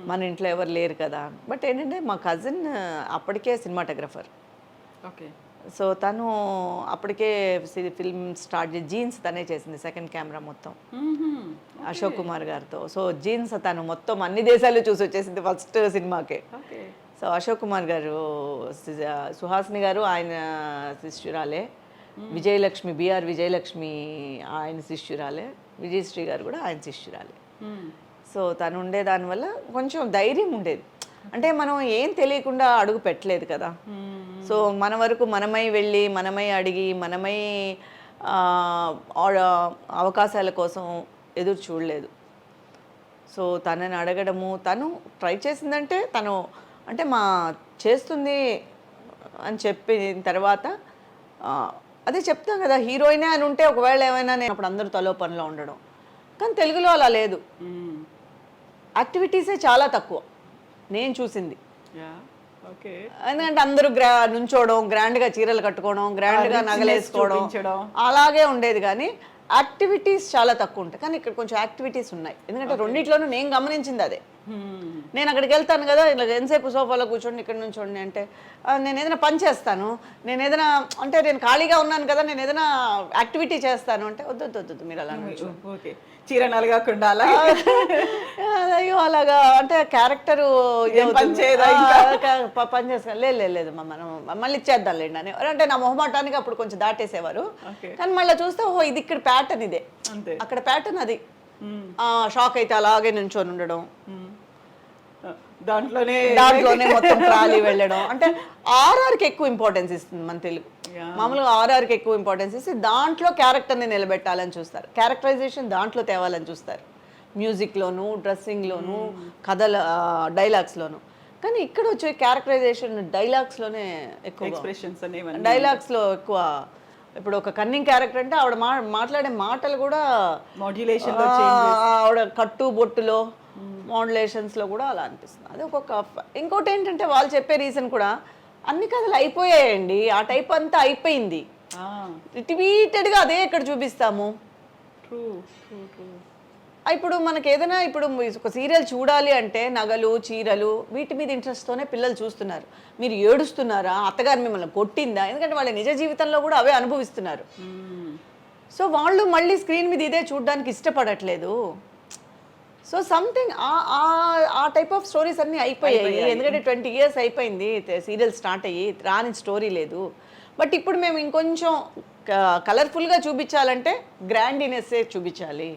మన ఇంట్లో ఎవరు లేరు కదా. బట్ ఏంటంటే మా కజిన్ అప్పటికే సినిమాటోగ్రఫర్. ఓకే. సో తను అప్పటికే ఫిల్మ్ స్టార్ట్ చేసి జీన్స్ తనే చేసింది, సెకండ్ కెమెరా మొత్తం అశోక్ కుమార్ గారితో. సో జీన్స్ తను మొత్తం అన్ని దేశాలు చూసి వచ్చేసింది ఫస్ట్ సినిమాకే. సో అశోక్ కుమార్ గారు, సుహాసిని గారు ఆయన శిష్యురాలే, విజయలక్ష్మి బిఆర్ విజయలక్ష్మి ఆయన శిష్యురాలే, విజయశ్రీ గారు కూడా ఆయన శిష్యురాలే. సో తను ఉండే దానివల్ల కొంచెం ధైర్యం ఉండేది, అంటే మనం ఏం తెలియకుండా అడుగు పెట్టలేదు కదా. సో మన వరకు మనమై వెళ్ళి మనమై అడిగి మనమై అవకాశాల కోసం ఎదురు చూడలేదు. సో తనని అడగడము, తను ట్రై చేసిందంటే తను అంటే చేస్తుంది అని చెప్పిన తర్వాత అదే చెప్తాం కదా, హీరోయినే అని ఉంటే ఒకవేళ ఏమైనా నేను అప్పుడు అందరూ తలో పనిలో ఉండడం, కానీ తెలుగులో అలా లేదు. యాక్టివిటీసే చాలా తక్కువ నేను చూసింది. ఎందుకంటే అందరూ నుంచోవడం, గ్రాండ్గా చీరలు కట్టుకోవడం, గ్రాండ్గా నగలేసుకోవడం అలాగే ఉండేది, కానీ యాక్టివిటీస్ చాలా తక్కువ ఉంటాయి. కానీ ఇక్కడ కొంచెం యాక్టివిటీస్ ఉన్నాయి, ఎందుకంటే రెండిట్లోనూ నేను గమనించింది అదే. నేను అక్కడికి వెళ్తాను కదా, ఇలా ఎంతసేపు సోఫాలో కూర్చోండి ఇక్కడ నుంచి చూడండి అంటే నేను ఏదైనా పని చేస్తాను, నేను ఏదైనా అంటే నేను ఖాళీగా ఉన్నాను కదా, నేను ఏదైనా యాక్టివిటీ చేస్తాను అంటే వద్దు వద్దు వద్దు మీరు అలా ఓకే, చీర నలగకుండా అలా అయ్యో అలాగా అంటే క్యారెక్టరు పని చేయదా పని చేస్తా లేదు మనం మళ్ళీ ఇచ్చేద్దాంలేండి అని అంటే నా మొహమాటానికి అప్పుడు కొంచెం దాటేసేవారు. కానీ మళ్ళీ చూస్తే ఓహో ఇది ఇక్కడ ప్యాటర్న్ ఇదే, అక్కడ ప్యాటర్న్ అది. షాక్ అయితే అలాగే నుంచొని ఉండడం, దాంట్లోనే మొత్తం ట్రాలీ వెళ్ళడం అంటే ఆర్ఆర్కి ఎక్కువ ఇంపార్టెన్స్ ఇస్తుంది మన తెలుగు. మామూలుగా ఆర్ఆర్కి ఎక్కువ ఇంపార్టెన్స్ ఇస్తే దాంట్లో క్యారెక్టర్ని నిలబెట్టాలని చూస్తారు, క్యారెక్టరైజేషన్ దాంట్లో తేవాలని చూస్తారు, మ్యూజిక్లోను, డ్రెస్సింగ్లోను, కథల డైలాగ్స్లోను. కానీ ఇక్కడ వచ్చే క్యారెక్టరైజేషన్ డైలాగ్స్లోనే ఎక్కువ, ఎక్స్ప్రెషన్స్ అనేవి డైలాగ్స్లో ఎక్కువ. ఇప్పుడు ఒక కన్నింగ్ క్యారెక్టర్ అంటే ఆవిడ మాట్లాడే మాటలు కూడా మాడ్యులేషన్, ఆవిడ కట్టు బొట్టులో మోడ్యులేషన్స్లో కూడా అలా అనిపిస్తుంది. అది ఒక్కొక్క. ఇంకోటి ఏంటంటే వాళ్ళు చెప్పే రీజన్ కూడా అన్ని కథలు అయిపోయాయండి, ఆ టైప్ అంతా అయిపోయింది, రిపీటెడ్గా అదే ఇక్కడ చూపిస్తాము. ఇప్పుడు మనకి ఏదైనా ఇప్పుడు ఒక సీరియల్ చూడాలి అంటే నగలు, చీరలు, వీటి మీద ఇంట్రెస్ట్తోనే పిల్లలు చూస్తున్నారు. మీరు ఏడుస్తున్నారా, అత్తగారు మిమ్మల్ని కొట్టిందా, ఎందుకంటే వాళ్ళ నిజ జీవితంలో కూడా అవే అనుభవిస్తున్నారు. సో వాళ్ళు మళ్ళీ స్క్రీన్ మీద ఇదే చూడడానికి ఇష్టపడట్లేదు. సో సంథింగ్ ఆ టైప్ ఆఫ్ స్టోరీస్ అన్నీ అయిపోయాయి. ఎందుకంటే 20 years అయిపోయింది సీరియల్ స్టార్ట్ అయ్యి, రాని స్టోరీ లేదు. బట్ ఇప్పుడు మేము ఇంకొంచెం కలర్ఫుల్గా చూపించాలంటే గ్రాండినెస్సే చూపించాలి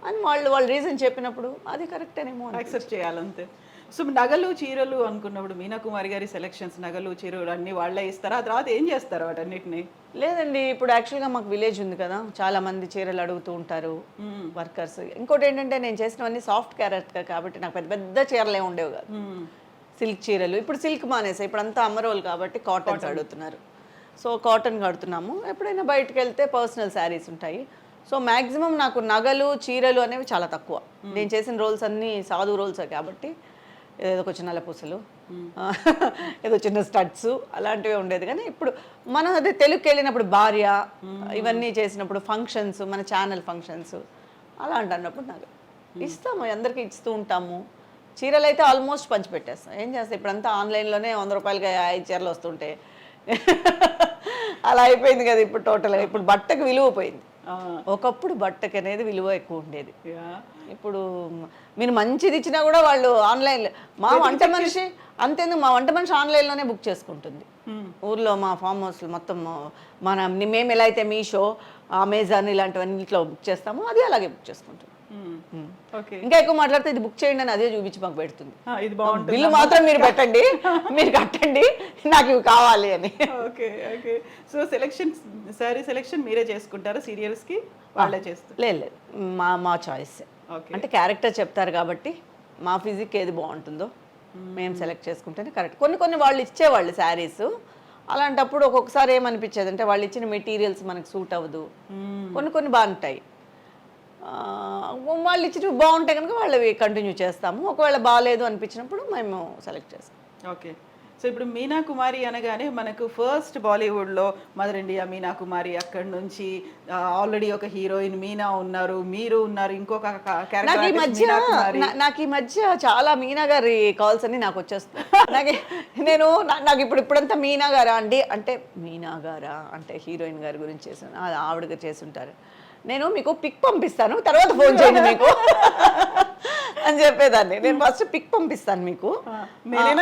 అని వాళ్ళు రీజన్ చెప్పినప్పుడు అది కరెక్టేనేమో యాక్సెప్ట్ చేయాలంతే. సో నగలు, చీరలు అనుకున్నప్పుడు మీనా కుమారి గారి సెలెక్షన్స్, నగలు, చీరలు అన్ని వాళ్ళే ఇస్తారా, ఆ తర్వాత ఏం చేస్తారు వాటన్నిటిని? లేదండి, ఇప్పుడు యాక్చువల్గా మాకు విలేజ్ ఉంది కదా, చాలా మంది చీరలు అడుగుతూ ఉంటారు వర్కర్స్. ఇంకోటి ఏంటంటే నేను చేసినవన్నీ సాఫ్ట్ క్యారెక్టర్ కాబట్టి నాకు పెద్ద పెద్ద చీరలు ఏమి ఉండేవి కాదు. సిల్క్ చీరలు, ఇప్పుడు సిల్క్ మానేసాయి, ఇప్పుడు అంతా అమ్మరోలు కాబట్టి కాటన్స్ అడుగుతున్నారు. సో కాటన్ కడుతున్నాము. ఎప్పుడైనా బయటకు వెళ్తే పర్సనల్ శారీస్ ఉంటాయి. సో మ్యాక్సిమం నాకు నగలు, చీరలు అనేవి చాలా తక్కువ. నేను చేసిన రోల్స్ అన్నీ సాధు రోల్స్ కాబట్టి ఏదో కొంచెం నల్లపూసలు, ఏదో చిన్న స్టడ్స్ అలాంటివి ఉండేది. కానీ ఇప్పుడు మనం అదే తెలుగుకి వెళ్ళినప్పుడు భార్య ఇవన్నీ చేసినప్పుడు ఫంక్షన్స్, మన ఛానల్ ఫంక్షన్స్ అలాంటి అన్నప్పుడు నాకు ఇస్తాము, అందరికీ ఇస్తూ ఉంటాము. చీరలు అయితే ఆల్మోస్ట్ పంచిపెట్టేస్తాం. ఏం చేస్తాం, ఇప్పుడంతా ఆన్లైన్లోనే 100 రూపాయలకి 5 చీరలు వస్తుంటే అలా అయిపోయింది కదా ఇప్పుడు టోటల్గా. ఇప్పుడు బట్టకు విలువ పోయింది. ఒకప్పుడు బట్టకి అనేది విలువ ఎక్కువ ఉండేది. ఇప్పుడు మీరు మంచిది ఇచ్చినా కూడా వాళ్ళు ఆన్లైన్లో, మా వంట మనిషి అంతేందుకు మా వంట మనిషి ఆన్లైన్లోనే బుక్ చేసుకుంటుంది. ఊర్లో మా ఫామ్ హౌస్లో మొత్తం మేము ఎలా అయితే మీషో, అమెజాన్ ఇలాంటివన్నిట్లో బుక్ చేస్తామో అది అలాగే బుక్ చేసుకుంటుంది. ఇంకా ఎక్కువ మాట్లాడితే ఇది బుక్ చేయండి అని అదే చూపించి మాకు పెడుతుంది. బిల్లు మాత్రం మీరు పెట్టండి, మీరు కట్టండి, నాకు ఇవి కావాలి అని. Okay okay. So sorry selection మీరే చేసుకుంటారా సీరియల్స్కి? వాళ్ళే చేస్తారు? లేదు, మా చాయిస్. అంటే క్యారెక్టర్ చెప్తారు కాబట్టి మా ఫిజిక్ ఏది బాగుంటుందో మేము సెలెక్ట్ చేసుకుంటేనే కరెక్ట్. కొన్ని వాళ్ళు ఇచ్చేవాళ్ళు శారీస్, అలాంటప్పుడు ఒక్కొక్కసారి ఏమనిపించేది అంటే వాళ్ళు ఇచ్చిన మెటీరియల్స్ మనకు సూట్ అవ్వదు. కొన్ని బాగుంటాయి, వాళ్ళు ఇచ్చి బాగుంటాయి కనుక వాళ్ళవి కంటిన్యూ చేస్తాము. ఒకవేళ బాగాలేదు అనిపించినప్పుడు మేము సెలెక్ట్ చేస్తాం. ఓకే. సో ఇప్పుడు మీనా కుమారి అనగానే మనకు ఫస్ట్ బాలీవుడ్లో మదర్ ఇండియా మీనా కుమారి, అక్కడి నుంచి ఆల్రెడీ ఒక హీరోయిన్ మీనా ఉన్నారు, మీరు ఉన్నారు, ఇంకొక నాకు ఈ మధ్య చాలా మీనా గారి కాల్స్ అన్ని నాకు వచ్చేస్తాయి. నాకు ఇప్పుడంతా మీనా గారా అండి అంటే, మీనా గారా అంటే హీరోయిన్ గారి గురించి చేశాను, ఆవిడగా చేస్తుంటారు. నేను మీకు పిక్ పంపిస్తాను, తర్వాత ఫోన్ చేయండి మీకు అని చెప్పేదాన్ని. నేను ఫస్ట్ పిక్ పంపిస్తాను మీకు,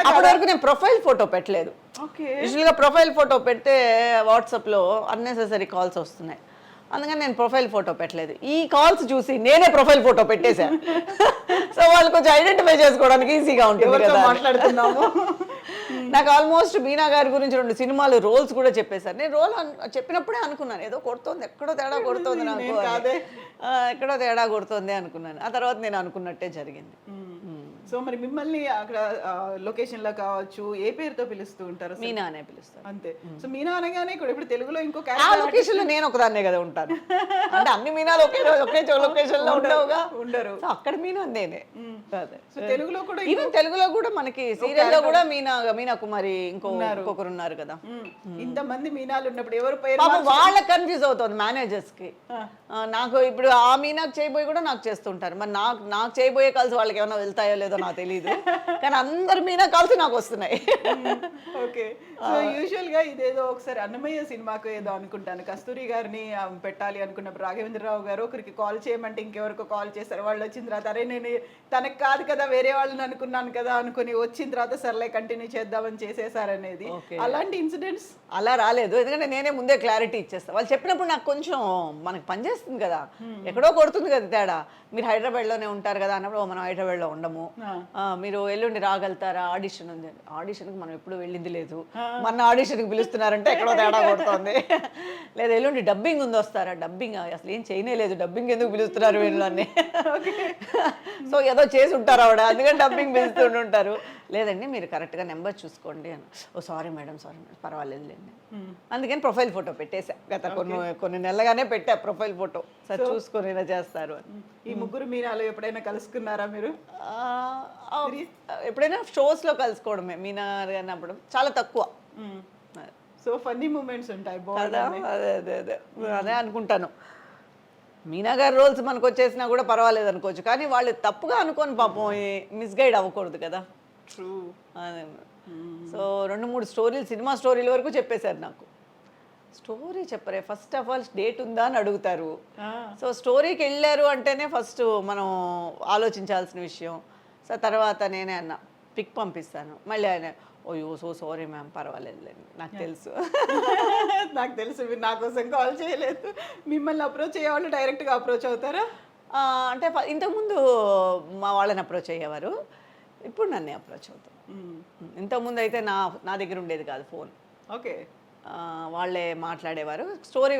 అప్పటి వరకు నేను ప్రొఫైల్ ఫోటో పెట్టలేదు. యూజువల్గా ప్రొఫైల్ ఫోటో పెడితే వాట్సాప్లో అన్నెసెసరీ కాల్స్ వస్తున్నాయి, అందుకని నేను ప్రొఫైల్ ఫోటో పెట్టలేదు. ఈ కాల్స్ చూసి నేనే ప్రొఫైల్ ఫోటో పెట్టేశాను. సో వాళ్ళు కొంచెం ఐడెంటిఫై చేసుకోవడానికి ఈజీగా ఉంటుంది కదా మాట్లాడుతున్నాము. నాకు ఆల్మోస్ట్ మీనా గారి గురించి 2 సినిమాలు రోల్స్ కూడా చెప్పేశారు. నేను రోల్ చెప్పినప్పుడే అనుకున్నాను ఏదో కొడుతోంది, ఎక్కడో తేడా కొడుతోంది, నాకు ఎక్కడో తేడా కొడుతోంది అనుకున్నాను. ఆ తర్వాత నేను అనుకున్నట్టే జరిగింది. సో మరి మిమ్మల్ని అక్కడ లొకేషన్లో కావచ్చు ఏ పేరుతో పిలుస్తూ ఉంటారు? మీనా అనే పిలుస్తారు అంతే. సో మీనా అనగానే ఇప్పుడు తెలుగులో ఇంకో లొకేషన్లో నేను ఒకదాన్నే కదా ఉంటాను. అంటే అన్ని మీనాలు ఒకే లొకేషన్లో ఉండరు. అక్కడ మీనా నేనే. తెలుగులో కూడా ఈవెన్ తెలుగులో కూడా మనకి సీరియల్లో కూడా మీనా కుమారి ఇంకొకరు ఉన్నారు కదా. ఇంతమంది మీనాలు ఉన్నప్పుడు ఎవరు పేరు వాళ్ళకి కన్ఫ్యూజ్ అవుతుంది మేనేజర్స్ కి. నాకు ఇప్పుడు ఆ మీనాకు చేయబోయి కూడా నాకు చేస్తుంటారు. మరి నాకు చేయబోయే కలిసి వాళ్ళకి ఏమైనా వెళ్తాయో లేదో నాకు తెలియదు, కానీ అందరు మీనా కాల్స్ నాకు వస్తున్నాయి. ఓకే. సో యూజువల్ గా ఇదేదో ఒకసారి అన్నమయ్య సినిమాకు ఏదో అనుకుంటాను, కస్తూరి గారిని పెట్టాలి అనుకున్నప్పుడు రాఘవేంద్రరావు గారు ఒకరికి కాల్ చేయమంటే ఇంకెవరికో కాల్ చేశారు. వాళ్ళు వచ్చిన తర్వాత అరే నేను తనకు కాదు కదా వేరే వాళ్ళని అనుకున్నాను కదా అనుకుని వచ్చిన తర్వాత సర్లే కంటిన్యూ చేద్దామని చేసేసారనేది, అలాంటి ఇన్సిడెంట్స్ అలా రాలేదు. ఎందుకంటే నేనే ముందే క్లారిటీ ఇచ్చేస్తాను. వాళ్ళు చెప్పినప్పుడు నాకు కొంచెం మనకు పనిచేస్తుంది కదా, ఎక్కడో కొడుతుంది కదా తేడా. మీరు హైదరాబాద్లోనే ఉంటారు కదా అన్నప్పుడు మనం హైదరాబాద్లో ఉండము, మీరు ఎల్లుండి రాగలుగుతారా, ఆడిషన్ ఉంది. ఆడిషన్కి మనం ఎప్పుడు వెళ్ళింది లేదు, మన ఆడిషన్కి పిలుస్తున్నారంటే ఎక్కడో తేడా కొడుతుంది. లేదా ఎల్లుండి డబ్బింగ్ ఉంది వస్తారా, డబ్బింగ్ అసలు ఏం చేయలేదు, డబ్బింగ్ ఎందుకు పిలుస్తున్నారు వీళ్ళని. సో ఏదో చేసి ఉంటారు ఆవిడ, అందుకని డబ్బింగ్ పిలుస్తుంటారు. లేదండి మీరు కరెక్ట్గా నెంబర్ చూసుకోండి అని. ఓ సారీ మేడం పర్వాలేదులేండి. అందుకని ప్రొఫైల్ ఫోటో పెట్టేసా, గత కొన్ని నెలలుగానే పెట్టా ప్రొఫైల్ ఫోటో, సార్ చూసుకొని ఇలా చేస్తారు అని. ఈ ముగ్గురు మీనాలో ఎప్పుడైనా కలుసుకున్నారా మీరు? ఎప్పుడైనా షోస్లో కలుసుకోవడమే, మీనా అన్నప్పుడు చాలా తక్కువ. సో ఫన్నీ మూమెంట్స్ ఉంటాయి. అదే అదే అదే అదే అనుకుంటాను. మీనా గారి రోల్స్ మనకు వచ్చేసినా కూడా పర్వాలేదు అనుకోవచ్చు, కానీ వాళ్ళు తప్పుగా అనుకోని పాపం మిస్గైడ్ అవ్వకూడదు కదా. ట్రూ. అదే. సో 2-3 స్టోరీలు, సినిమా స్టోరీల వరకు చెప్పేశారు నాకు. స్టోరీ చెప్పరే, ఫస్ట్ ఆఫ్ ఆల్ డేట్ ఉందా అని అడుగుతారు. సో స్టోరీకి వెళ్ళారు అంటేనే ఫస్ట్ మనం ఆలోచించాల్సిన విషయం. సో తర్వాత నేనే అన్నా పిక్ పంపిస్తాను, మళ్ళీ ఆయన ఓయో సో సారీ మ్యామ్ పర్వాలేదులేండి నాకు తెలుసు. నాకు తెలుసు మీరు నా కోసం కాల్ చేయలేదు, మిమ్మల్ని అప్రోచ్ అయ్యేవాళ్ళు డైరెక్ట్గా అప్రోచ్ అవుతారా? అంటే ఇంతకుముందు మా వాళ్ళని అప్రోచ్ అయ్యేవారు, ఇప్పుడు నన్నే అప్రోచ్ అవుతాను. ఇంతకుముందు అయితే నా దగ్గర ఉండేది కాదు ఫోన్. ఓకే. వాళ్ళే మాట్లాడేవారు. స్టోరీ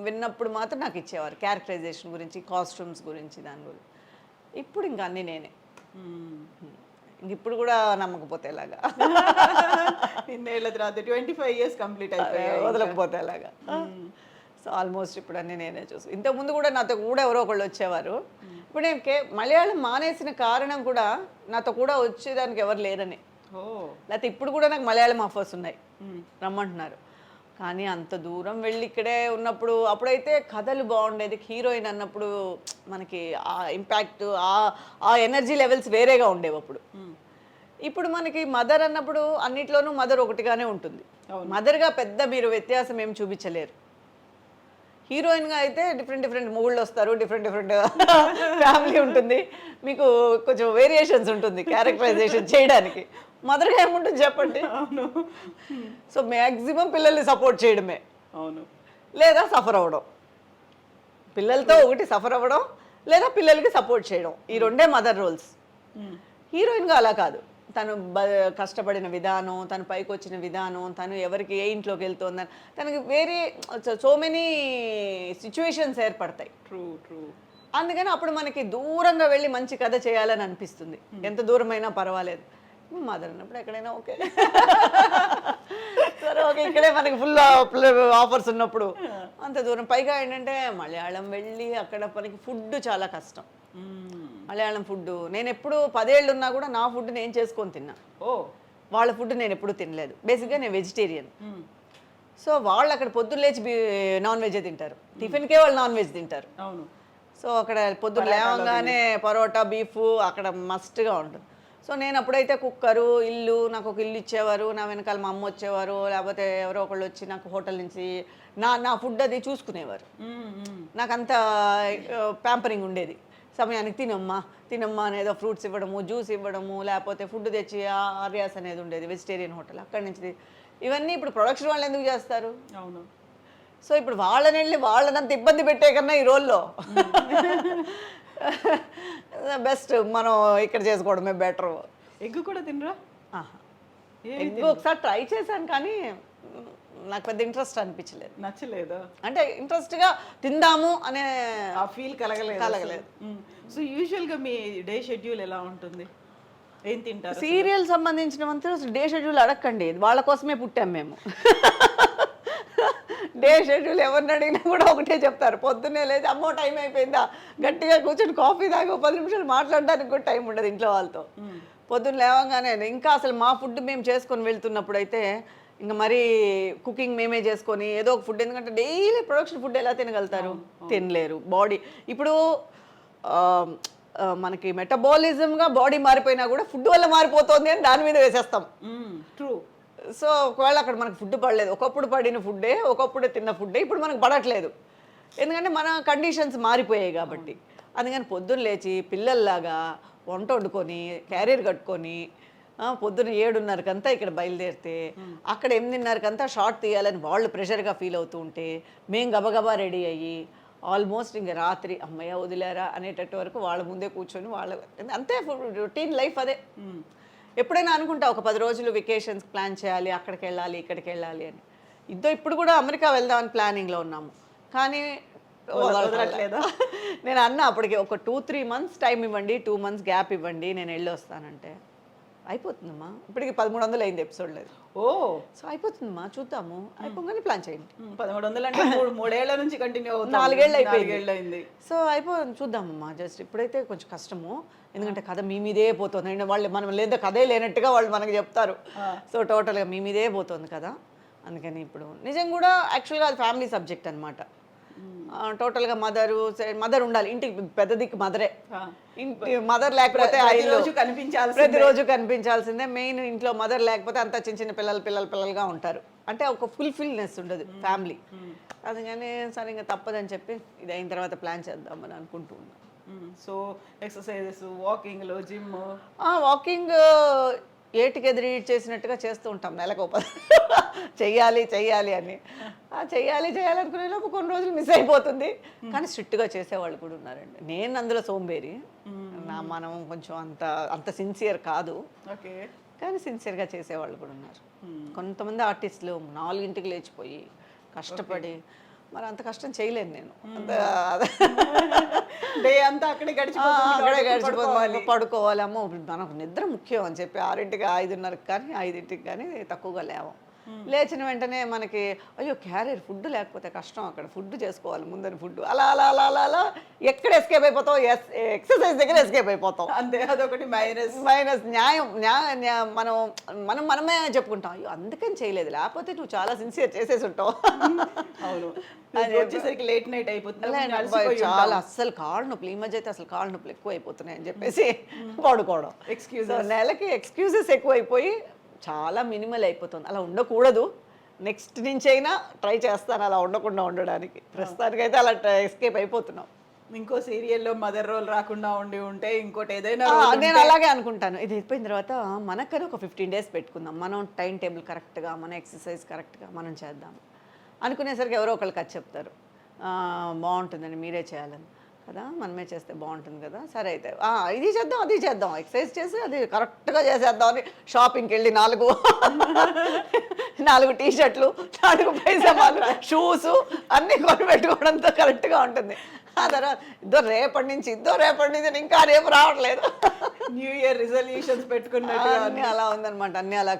విన్నప్పుడు మాత్రం నాకు ఇచ్చేవారు, క్యారెక్టరైజేషన్ గురించి, కాస్ట్యూమ్స్ గురించి, దాని గురించి. ఇప్పుడు ఇంకా అన్నీ నేనే. ఇంక ఇప్పుడు కూడా నమ్మకపోతే ఎలాగా, ఇన్నేళ్ల తర్వాత 25 years కంప్లీట్ అయిపోయాయి, వదలకపోతే ఎలాగా. సో ఆల్మోస్ట్ ఇప్పుడు అన్నీ నేనే చూసు. ఇంతకుముందు కూడా నాతో కూడా ఎవరో ఒకళ్ళు వచ్చేవారు. ఇప్పుడు నేను మలయాళం మానేసిన కారణం కూడా నాతో కూడా వచ్చేదానికి ఎవరు లేరని. లేకపోతే ఇప్పుడు కూడా నాకు మలయాళం ఆఫర్స్ ఉన్నాయి, రమ్మంటున్నారు. కానీ అంత దూరం వెళ్ళి ఇక్కడే ఉన్నప్పుడు, అప్పుడైతే కథలు బాగుండేది, హీరోయిన్ అన్నప్పుడు మనకి ఆ ఇంపాక్ట్, ఆ ఎనర్జీ లెవెల్స్ వేరేగా ఉండేవి అప్పుడు. ఇప్పుడు మనకి మదర్ అన్నప్పుడు అన్నిట్లోనూ మదర్ ఒకటిగానే ఉంటుంది. మదర్గా పెద్ద మీరు వ్యత్యాసం ఏం చూపించలేరు. హీరోయిన్గా అయితే డిఫరెంట్ మొగుళ్ళు వస్తారు, డిఫరెంట్ ఫ్యామిలీ ఉంటుంది, మీకు కొంచెం వేరియేషన్స్ ఉంటుంది క్యారెక్టరైజేషన్ చేయడానికి. మదర్గా ఏముంటుంది చెప్పండి. అవును. సో మ్యాక్సిమం పిల్లల్ని సపోర్ట్ చేయడమే. అవును. లేదా సఫర్ అవ్వడం, పిల్లలతో ఒకటి సఫర్ అవ్వడం, లేదా పిల్లలకి సపోర్ట్ చేయడం, ఈ రెండే మదర్ రోల్స్. హీరోయిన్గా అలా కాదు, తను కష్టపడిన విధానం, తను పైకి వచ్చిన విధానం, తను ఎవరికి ఏ ఇంట్లోకి వెళ్తుందని తనకి వేరే సో మెనీ సిచ్యువేషన్స్ ఏర్పడతాయి. True true. అందుకని అప్పుడు మనకి దూరంగా వెళ్ళి మంచి కథ చేయాలని అనిపిస్తుంది, ఎంత దూరమైనా పర్వాలేదు. మదర్ అన్నప్పుడు ఎక్కడైనా ఓకే, సరే ఓకే, ఇక్కడే మనకి ఫుల్ ఆఫర్స్ ఉన్నప్పుడు అంత దూరం. పైగా ఏంటంటే మలయాళం వెళ్ళి అక్కడ మనకి ఫుడ్ చాలా కష్టం. మలయాళం ఫుడ్ నేను ఎప్పుడు 10 ఏళ్ళు ఉన్నా కూడా నా ఫుడ్ నేను చేసుకొని తిన్నా. వాళ్ళ ఫుడ్ నేను ఎప్పుడు తినలేదు. బేసిక్గా నేను వెజిటేరియన్. సో వాళ్ళు అక్కడ పొద్దున్న లేచి నాన్ వెజ్ తింటారు, టిఫిన్కే వాళ్ళు నాన్ వెజ్ తింటారు. అవును. సో అక్కడ పొద్దున్న లేవగానే పరోటా బీఫ్ అక్కడ మస్ట్గా ఉంటుంది. సో నేను అప్పుడైతే కుక్కరు, ఇల్లు, నాకు ఒక ఇల్లు ఇచ్చేవారు, నా వెనకాల మా అమ్మ వచ్చేవారు, లేకపోతే ఎవరో ఒకళ్ళు వచ్చి నాకు హోటల్ నుంచి నా ఫుడ్ అది చూసుకునేవారు. నాకు అంత ప్యాంపరింగ్ ఉండేది. సమయానికి తినమ్మా అనేదో ఫ్రూట్స్ ఇవ్వడము, జ్యూస్ ఇవ్వడము, లేకపోతే ఫుడ్ తెచ్చి ఆర్యాస్ అనేది ఉండేది వెజిటేరియన్ హోటల్, అక్కడి నుంచి. ఇవన్నీ ఇప్పుడు ప్రొడక్షన్ వాళ్ళు ఎందుకు చేస్తారు? అవును. సో ఇప్పుడు వాళ్ళని వెళ్ళి వాళ్ళనంత ఇబ్బంది పెట్టే కన్నా ఈ రోల్లో బెస్ట్ మనం ఇక్కడ చేసుకోవడమే బెటర్. ఎగ్ కూడా తినరా? ఎగ్ ఒకసారి ట్రై చేశాను, కానీ నాకు పెద్ద ఇంట్రెస్ట్ అనిపించలేదు. నచ్చలేదు అంటే ఇంట్రెస్ట్గా తిందాము అనే ఆ ఫీల్ కలగలేదు. సో యూజువల్గా మీ డే షెడ్యూల్ ఎలా ఉంటుంది? ఏం తింటారు? సీరియల్ సంబంధించినంత డే షెడ్యూల్ అడగండి, వాళ్ళ కోసమే పుట్టాం మేము. డే షెడ్యూల్ ఎవరిని అడిగినా కూడా ఒకటే చెప్తారు, పొద్దున్నే లేదు అమ్మో టైం అయిపోయిందా, గట్టిగా కూర్చొని కాఫీ తాగి 10 నిమిషాలు మాట్లాడడానికి కూడా టైం ఉండదు ఇంట్లో వాళ్ళతో. పొద్దున్న లేవగానే ఇంకా అసలు మా ఫుడ్ మేము చేసుకొని వెళ్తున్నప్పుడు అయితే ఇంకా మరీ కుకింగ్ మేమే చేసుకొని ఏదో ఒక ఫుడ్, ఎందుకంటే డైలీ ప్రొడక్షన్ ఫుడ్ ఎలా తినగలుగుతారు? తినలేరు. బాడీ ఇప్పుడు మనకి మెటబాలిజంగా బాడీ మారిపోయినా కూడా ఫుడ్ వల్ల మారిపోతుంది అని దాని మీద వేసేస్తాం. ట్రూ. సో ఒకవేళ అక్కడ మనకు ఫుడ్ పడలేదు, ఒకప్పుడు పడిన ఫుడ్డే, ఒకప్పుడు తిన్న ఫుడ్డే ఇప్పుడు మనకు పడట్లేదు, ఎందుకంటే మన కండిషన్స్ మారిపోయాయి కాబట్టి. అందుకని పొద్దున్న లేచి పిల్లల్లాగా వంట వండుకొని క్యారియర్ కట్టుకొని పొద్దున్న 7:30కంతా ఇక్కడ బయలుదేరితే అక్కడ 8:30కంతా షార్ట్ తీయాలని వాళ్ళు ప్రెషర్గా ఫీల్ అవుతూ ఉంటే మేము గబగబా రెడీ అయ్యి ఆల్మోస్ట్ ఇంక రాత్రి అమ్మయ్య వదిలేరా అనేటట్టు వరకు వాళ్ళ ముందే కూర్చొని వాళ్ళ అంతే రొటీన్ లైఫ్ అదే. ఎప్పుడైనా అనుకుంటా ఒక 10 రోజులు వెకేషన్స్ ప్లాన్ చేయాలి, అక్కడికి వెళ్ళాలి ఇక్కడికి వెళ్ళాలి అని. ఇప్పుడు కూడా అమెరికా వెళ్దామని ప్లానింగ్లో ఉన్నాము, కానీ వదలట్లేదా? నేను అన్నా అప్పటికి ఒక 2-3 మంత్స్ టైం ఇవ్వండి, 2 మంత్స్ గ్యాప్ ఇవ్వండి, నేను వెళ్ళి వస్తానంటే అయిపోతుందమ్మా. ఇప్పటికి 1300 అయింది ఎపిసోడ్ లేదు. సో అయిపోతుందమ్మా, చూద్దాము, అయిపోగానే ప్లాన్ చేయండి. 1300 అంటే 3 ఏళ్ల నుంచి కంటిన్యూ అవుతుంది, 4 ఏళ్ళు అయిపోయింది. సో చూద్దామమ్మా. జస్ట్ ఇప్పుడైతే కొంచెం కష్టము, ఎందుకంటే కథ మీ మీదే పోతుంది. వాళ్ళు మనం లేదా కథే లేనట్టుగా వాళ్ళు మనకు చెప్తారు. సో టోటల్గా మీ మీదే పోతుంది కదా. అందుకని ఇప్పుడు నిజం కూడా యాక్చువల్గా అది ఫ్యామిలీ సబ్జెక్ట్ అనమాట. టోటల్గా మదర్ ఉండాలి, ఇంటికి పెద్ద దిక్కు మదరే. ఇంటి మదర్ లేకపోతే ప్రతిరోజు కనిపించాల్సిందే. మెయిన్ ఇంట్లో మదర్ లేకపోతే అంతా చిన్న చిన్న పిల్లలుగా ఉంటారు, అంటే ఒక ఫుల్ఫిల్నెస్ ఉండదు ఫ్యామిలీ. అందుకని సరే ఇంకా తప్పదని చెప్పి ఇది అయిన తర్వాత ప్లాన్ చేద్దామని అనుకుంటూ ఉన్నాం. సో ఎక్సర్సైజెస్, వాకింగ్లో, జిమ్. వాకింగ్ ఏటికి ఎదురు చేసినట్టుగా చేస్తూ ఉంటాం, నెలకు చెయ్యాలి అని. చెయ్యాలనుకునే లోపు కొన్ని రోజులు మిస్ అయిపోతుంది, కానీ స్ట్రిక్ట్గా చేసేవాళ్ళు కూడా ఉన్నారండి. నేను అందులో సోంబేరి, మనం కొంచెం అంత సిన్సియర్ కాదు, కానీ సిన్సియర్గా చేసేవాళ్ళు కూడా ఉన్నారు. కొంతమంది ఆర్టిస్టులు 4ంటికి లేచిపోయి కష్టపడి, మరి అంత కష్టం చేయలేను నేను. డే అంతా అక్కడే గడిచిపోవాలి, పడుకోవాలి. అమ్మో మనకు నిద్ర ముఖ్యం అని చెప్పి 6ంటికి 5:30కి కానీ 5ంటికి కానీ తక్కువగా లేవం. లేచిన వెంటనే మనకి అయ్యో క్యారియర్ ఫుడ్ లేకపోతే కష్టం, అక్కడ ఫుడ్ చేసుకోవాలి ముందని ఫుడ్, అలా అలా అలా అలా అలా ఎక్కడ ఎస్కేప్ అయిపోతాం, ఎక్సర్సైజ్ దగ్గర ఎస్కేప్ అయిపోతాం. అంతే, అదొకటి మైనస్. మనమే చెప్పుకుంటాం, అయ్యో అందుకని చేయలేదు, లేకపోతే నువ్వు చాలా సిన్సియర్ చేసేసి ఉంటావు. అవును, వచ్చేసరికి లేట్ నైట్ అయిపోతుంది, చాలా అస్సలు కాళ్ళు నొప్పులు. ఈ మధ్య అయితే అసలు కాళ్ళు నొప్పులు ఎక్కువ అయిపోతున్నాయి అని చెప్పేసి పడుకోవడం. నెలకి ఎక్స్క్యూజెస్ ఎక్కువైపోయి చాలా మినిమల్ అయిపోతుంది. అలా ఉండకూడదు, నెక్స్ట్ నుంచి అయినా ట్రై చేస్తాను అలా ఉండకుండా ఉండడానికి. ప్రస్తుతానికైతే అలా ఎస్కేప్ అయిపోతున్నాం. ఇంకో సీరియల్లో మదర్ రోల్ రాకుండా ఉంటే ఇంకోటి ఏదైనా నేను అలాగే అనుకుంటాను. ఇది అయిపోయిన తర్వాత మనకని ఒక 15 days పెట్టుకుందాం, మనం టైం టేబుల్ కరెక్ట్గా, మన ఎక్సర్సైజ్ కరెక్ట్గా మనం చేద్దాం అనుకునేసరికి ఎవరో ఒకళ్ళు కథ చెప్తారు, బాగుంటుందని, మీరే చేయాలని కదా, మనమే చేస్తే బాగుంటుంది కదా, సరే అయితే ఇది చేద్దాం అది చేద్దాం, ఎక్సర్సైజ్ చేసి అది కరెక్ట్గా చేసేద్దాం అని షాపింగ్కి వెళ్ళి 4 టీ-షర్ట్లు, 4 పైజామాలు, షూస్ అన్నీ కొని పెట్టుకోవడంతో కరెక్ట్గా ఉంటుంది. ఆ తర్వాత రేపటి నుంచి ఇంకా రేపు రావట్లేదు. న్యూ ఇయర్ రిజల్యూషన్స్ పెట్టుకున్నట్టు అన్నీ అలా ఉందనమాట. అన్నీ అలా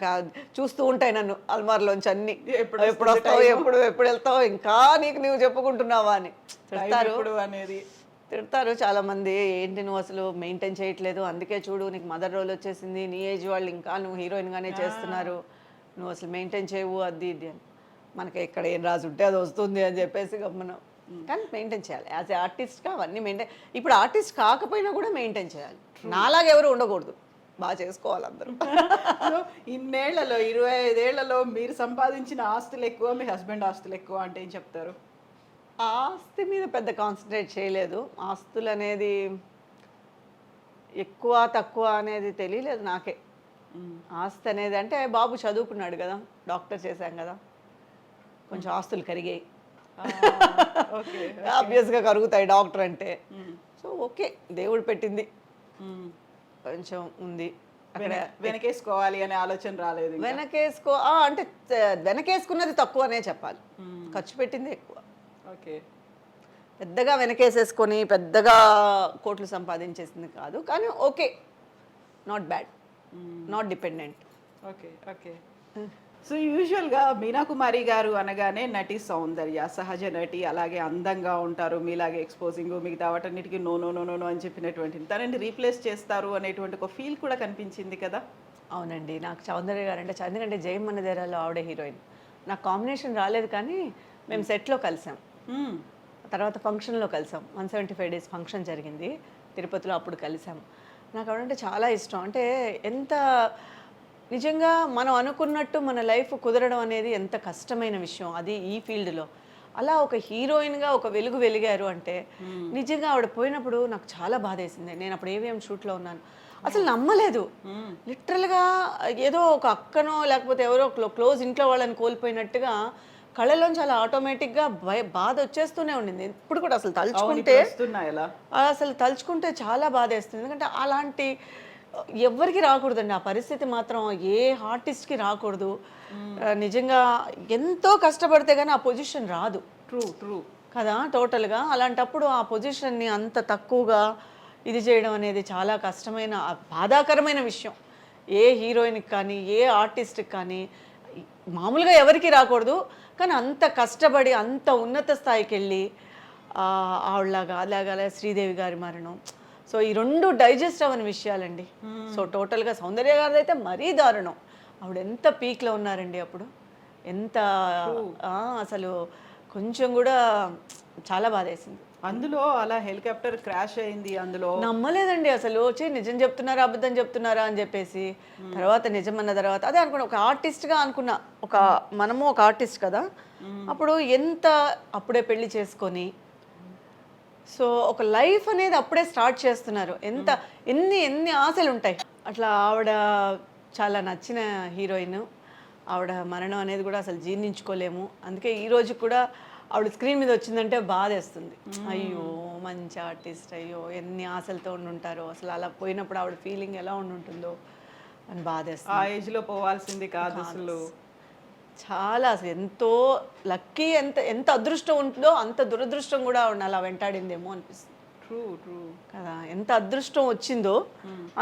చూస్తూ ఉంటాయి నన్ను అల్మార్లోంచి అన్నీ, ఎప్పుడు వస్తావు, ఎప్పుడు వెళ్తావు, ఇంకా నువ్వు చెప్పుకుంటున్నావా అని తిడతారు చాలామంది. ఏంటి నువ్వు అసలు మెయింటైన్ చేయట్లేదు, అందుకే చూడు నీకు మదర్ రోల్ వచ్చేసింది, నీ ఏజ్ వాళ్ళు ఇంకా నువ్వు హీరోయిన్గానే చేస్తున్నారు, నువ్వు అసలు మెయింటైన్ చేయవు అది ఇది అని. మనకి ఎక్కడ ఏం రాసి ఉంటే అది వస్తుంది అని చెప్పేసి గమ్మనం. కానీ మెయింటైన్ చేయాలి యాజ్ ఏ ఆర్టిస్ట్గా, అవన్నీ మెయింటైన్. ఇప్పుడు ఆర్టిస్ట్ కాకపోయినా కూడా మెయింటైన్ చేయాలి, నాలాగా ఎవరు ఉండకూడదు, బాగా చేసుకోవాలి అందరూ. ఇన్నేళ్లలో 25 ఏళ్లలో మీరు సంపాదించిన ఆస్తులు ఎక్కువ, మీ హస్బెండ్ ఆస్తులు ఎక్కువ అంటే ఏం చెప్తారు? ఆస్తి మీద పెద్ద కాన్సన్ట్రేట్ చేయలేదు. ఆస్తులు అనేది ఎక్కువ తక్కువ అనేది తెలియలేదు నాకే. ఆస్తి అనేది అంటే బాబు చదువుకున్నాడు కదా, డాక్టర్ చేశాం కదా, కొంచెం ఆస్తులు కరిగాయి. ఆబ్వియస్గా కరుగుతాయి డాక్టర్ అంటే. సో ఓకే, దేవుడు పెట్టింది కొంచెం ఉంది, అక్కడ వెనకేసుకోవాలి అనే ఆలోచన రాలేదు. అంటే వెనకేసుకున్నది తక్కువనే చెప్పాలి, ఖర్చు పెట్టింది ఎక్కువ. ఓకే, పెద్దగా వెనకేసేసుకొని పెద్దగా కోట్లు సంపాదించేసింది కాదు, కానీ okay, not bad, not dependent. Okay. So యూజువల్గా మీనా కుమారి గారు అనగానే నటి సౌందర్య, సహజ నటి, అలాగే అందంగా ఉంటారు, మీలాగే ఎక్స్పోజింగ్, మిగతా వాటన్నిటికీ నో అని చెప్పినటువంటి తనని రీప్లేస్ చేస్తారు అనేటువంటి ఒక ఫీల్ కూడా కనిపించింది కదా. అవునండి, నాకు సౌందర్య గారు అంటే ఎందుకంటే జయమ్మన్న దేరాలో ఆవిడే హీరోయిన్, నాకు కాంబినేషన్ రాలేదు కానీ మేము సెట్లో కలిసాం. తర్వాత ఫంక్షన్లో కలిసాం. 175 డేస్ ఫంక్షన్ జరిగింది తిరుపతిలో, అప్పుడు కలిసాం. నాకు ఆవిడంటే చాలా ఇష్టం. అంటే ఎంత నిజంగా మనం అనుకున్నట్టు మన లైఫ్ కుదరడం అనేది ఎంత కష్టమైన విషయం, అది ఈ ఫీల్డ్లో. అలా ఒక హీరోయిన్గా ఒక వెలుగు వెలిగారు అంటే నిజంగా ఆవిడ పోయినప్పుడు నాకు చాలా బాధేసింది. నేను అప్పుడు ఏవిఎం షూట్లో ఉన్నాను, అసలు నమ్మలేదు. లిటరల్గా ఏదో ఒక అక్కనో లేకపోతే ఎవరో క్లోజ్ ఇంట్లో వాళ్ళని కోల్పోయినట్టుగా కళ్ళలోంచి అలా ఆటోమేటిక్గా బాధ వచ్చేస్తూనే ఉండింది. ఇప్పుడు కూడా అసలు తలుచుకుంటే చాలా బాధేస్తుంది. ఎందుకంటే అలాంటి ఎవ్వరికి రాకూడదండి ఆ పరిస్థితి, మాత్రం ఏ ఆర్టిస్ట్కి రాకూడదు. నిజంగా ఎంతో కష్టపడితే కానీ ఆ పొజిషన్ రాదు. ట్రూ కదా, టోటల్గా. అలాంటప్పుడు ఆ పొజిషన్ని అంత తక్కువగా ఇది చేయడం అనేది చాలా కష్టమైన బాధాకరమైన విషయం. ఏ హీరోయిన్కి కానీ ఏ ఆర్టిస్ట్కి కానీ మామూలుగా ఎవరికి రాకూడదు. కానీ అంత కష్టపడి అంత ఉన్నత స్థాయికి వెళ్ళి ఆవిడలాగా అలాగే శ్రీదేవి గారి మరణం, సో ఈ రెండు డైజెస్ట్ అవ్వని విషయాలండి. సో టోటల్గా సౌందర్య గారిది అయితే మరీ దారుణం. ఆవిడ ఎంత పీక్లో ఉన్నారండి అప్పుడు, ఎంత అసలు కొంచెం కూడా చాలా బాధేసింది. అందులో అలా హెలికాప్టర్ క్రాష్ అయింది, అందులో నమ్మలేదండి అసలు. నిజం చెప్తున్నారా అబద్ధం చెప్తున్నారా అని చెప్పేసి తర్వాత నిజం అన్న తర్వాత అదే అనుకున్నా, ఒక ఆర్టిస్ట్గా అనుకున్నా. మనము ఒక ఆర్టిస్ట్ కదా, అప్పుడు ఎంత అప్పుడే పెళ్లి చేసుకొని సో ఒక లైఫ్ అనేది అప్పుడే స్టార్ట్ చేస్తున్నారు. ఎన్ని ఆశలు ఉంటాయి. అట్లా ఆవిడ చాలా నచ్చిన హీరోయిన్, ఆవిడ మరణం అనేది కూడా అసలు జీర్ణించుకోలేము. అందుకే ఈ రోజు కూడా ఆవిడ స్క్రీన్ మీద వచ్చిందంటే బాధేస్తుంది. అయ్యో మంచి ఆర్టిస్ట్, అయ్యో ఎన్ని ఆశలతో ఉండుంటారో, అసలు అలా పోయినప్పుడు ఆవిడ ఫీలింగ్ ఎలా ఉంటుందో అని బాధేస్తుంది. ఆ ఏజ్లో పోవాల్సింది కాదు అసలు. చాలా అసలు ఎంతో లక్కీ, ఎంత అదృష్టం ఉంటుందో అంత దురదృష్టం కూడా ఆవిడ అలా వెంటాడిందేమో అనిపిస్తుంది. ట్రూ కదా, ఎంత అదృష్టం వచ్చిందో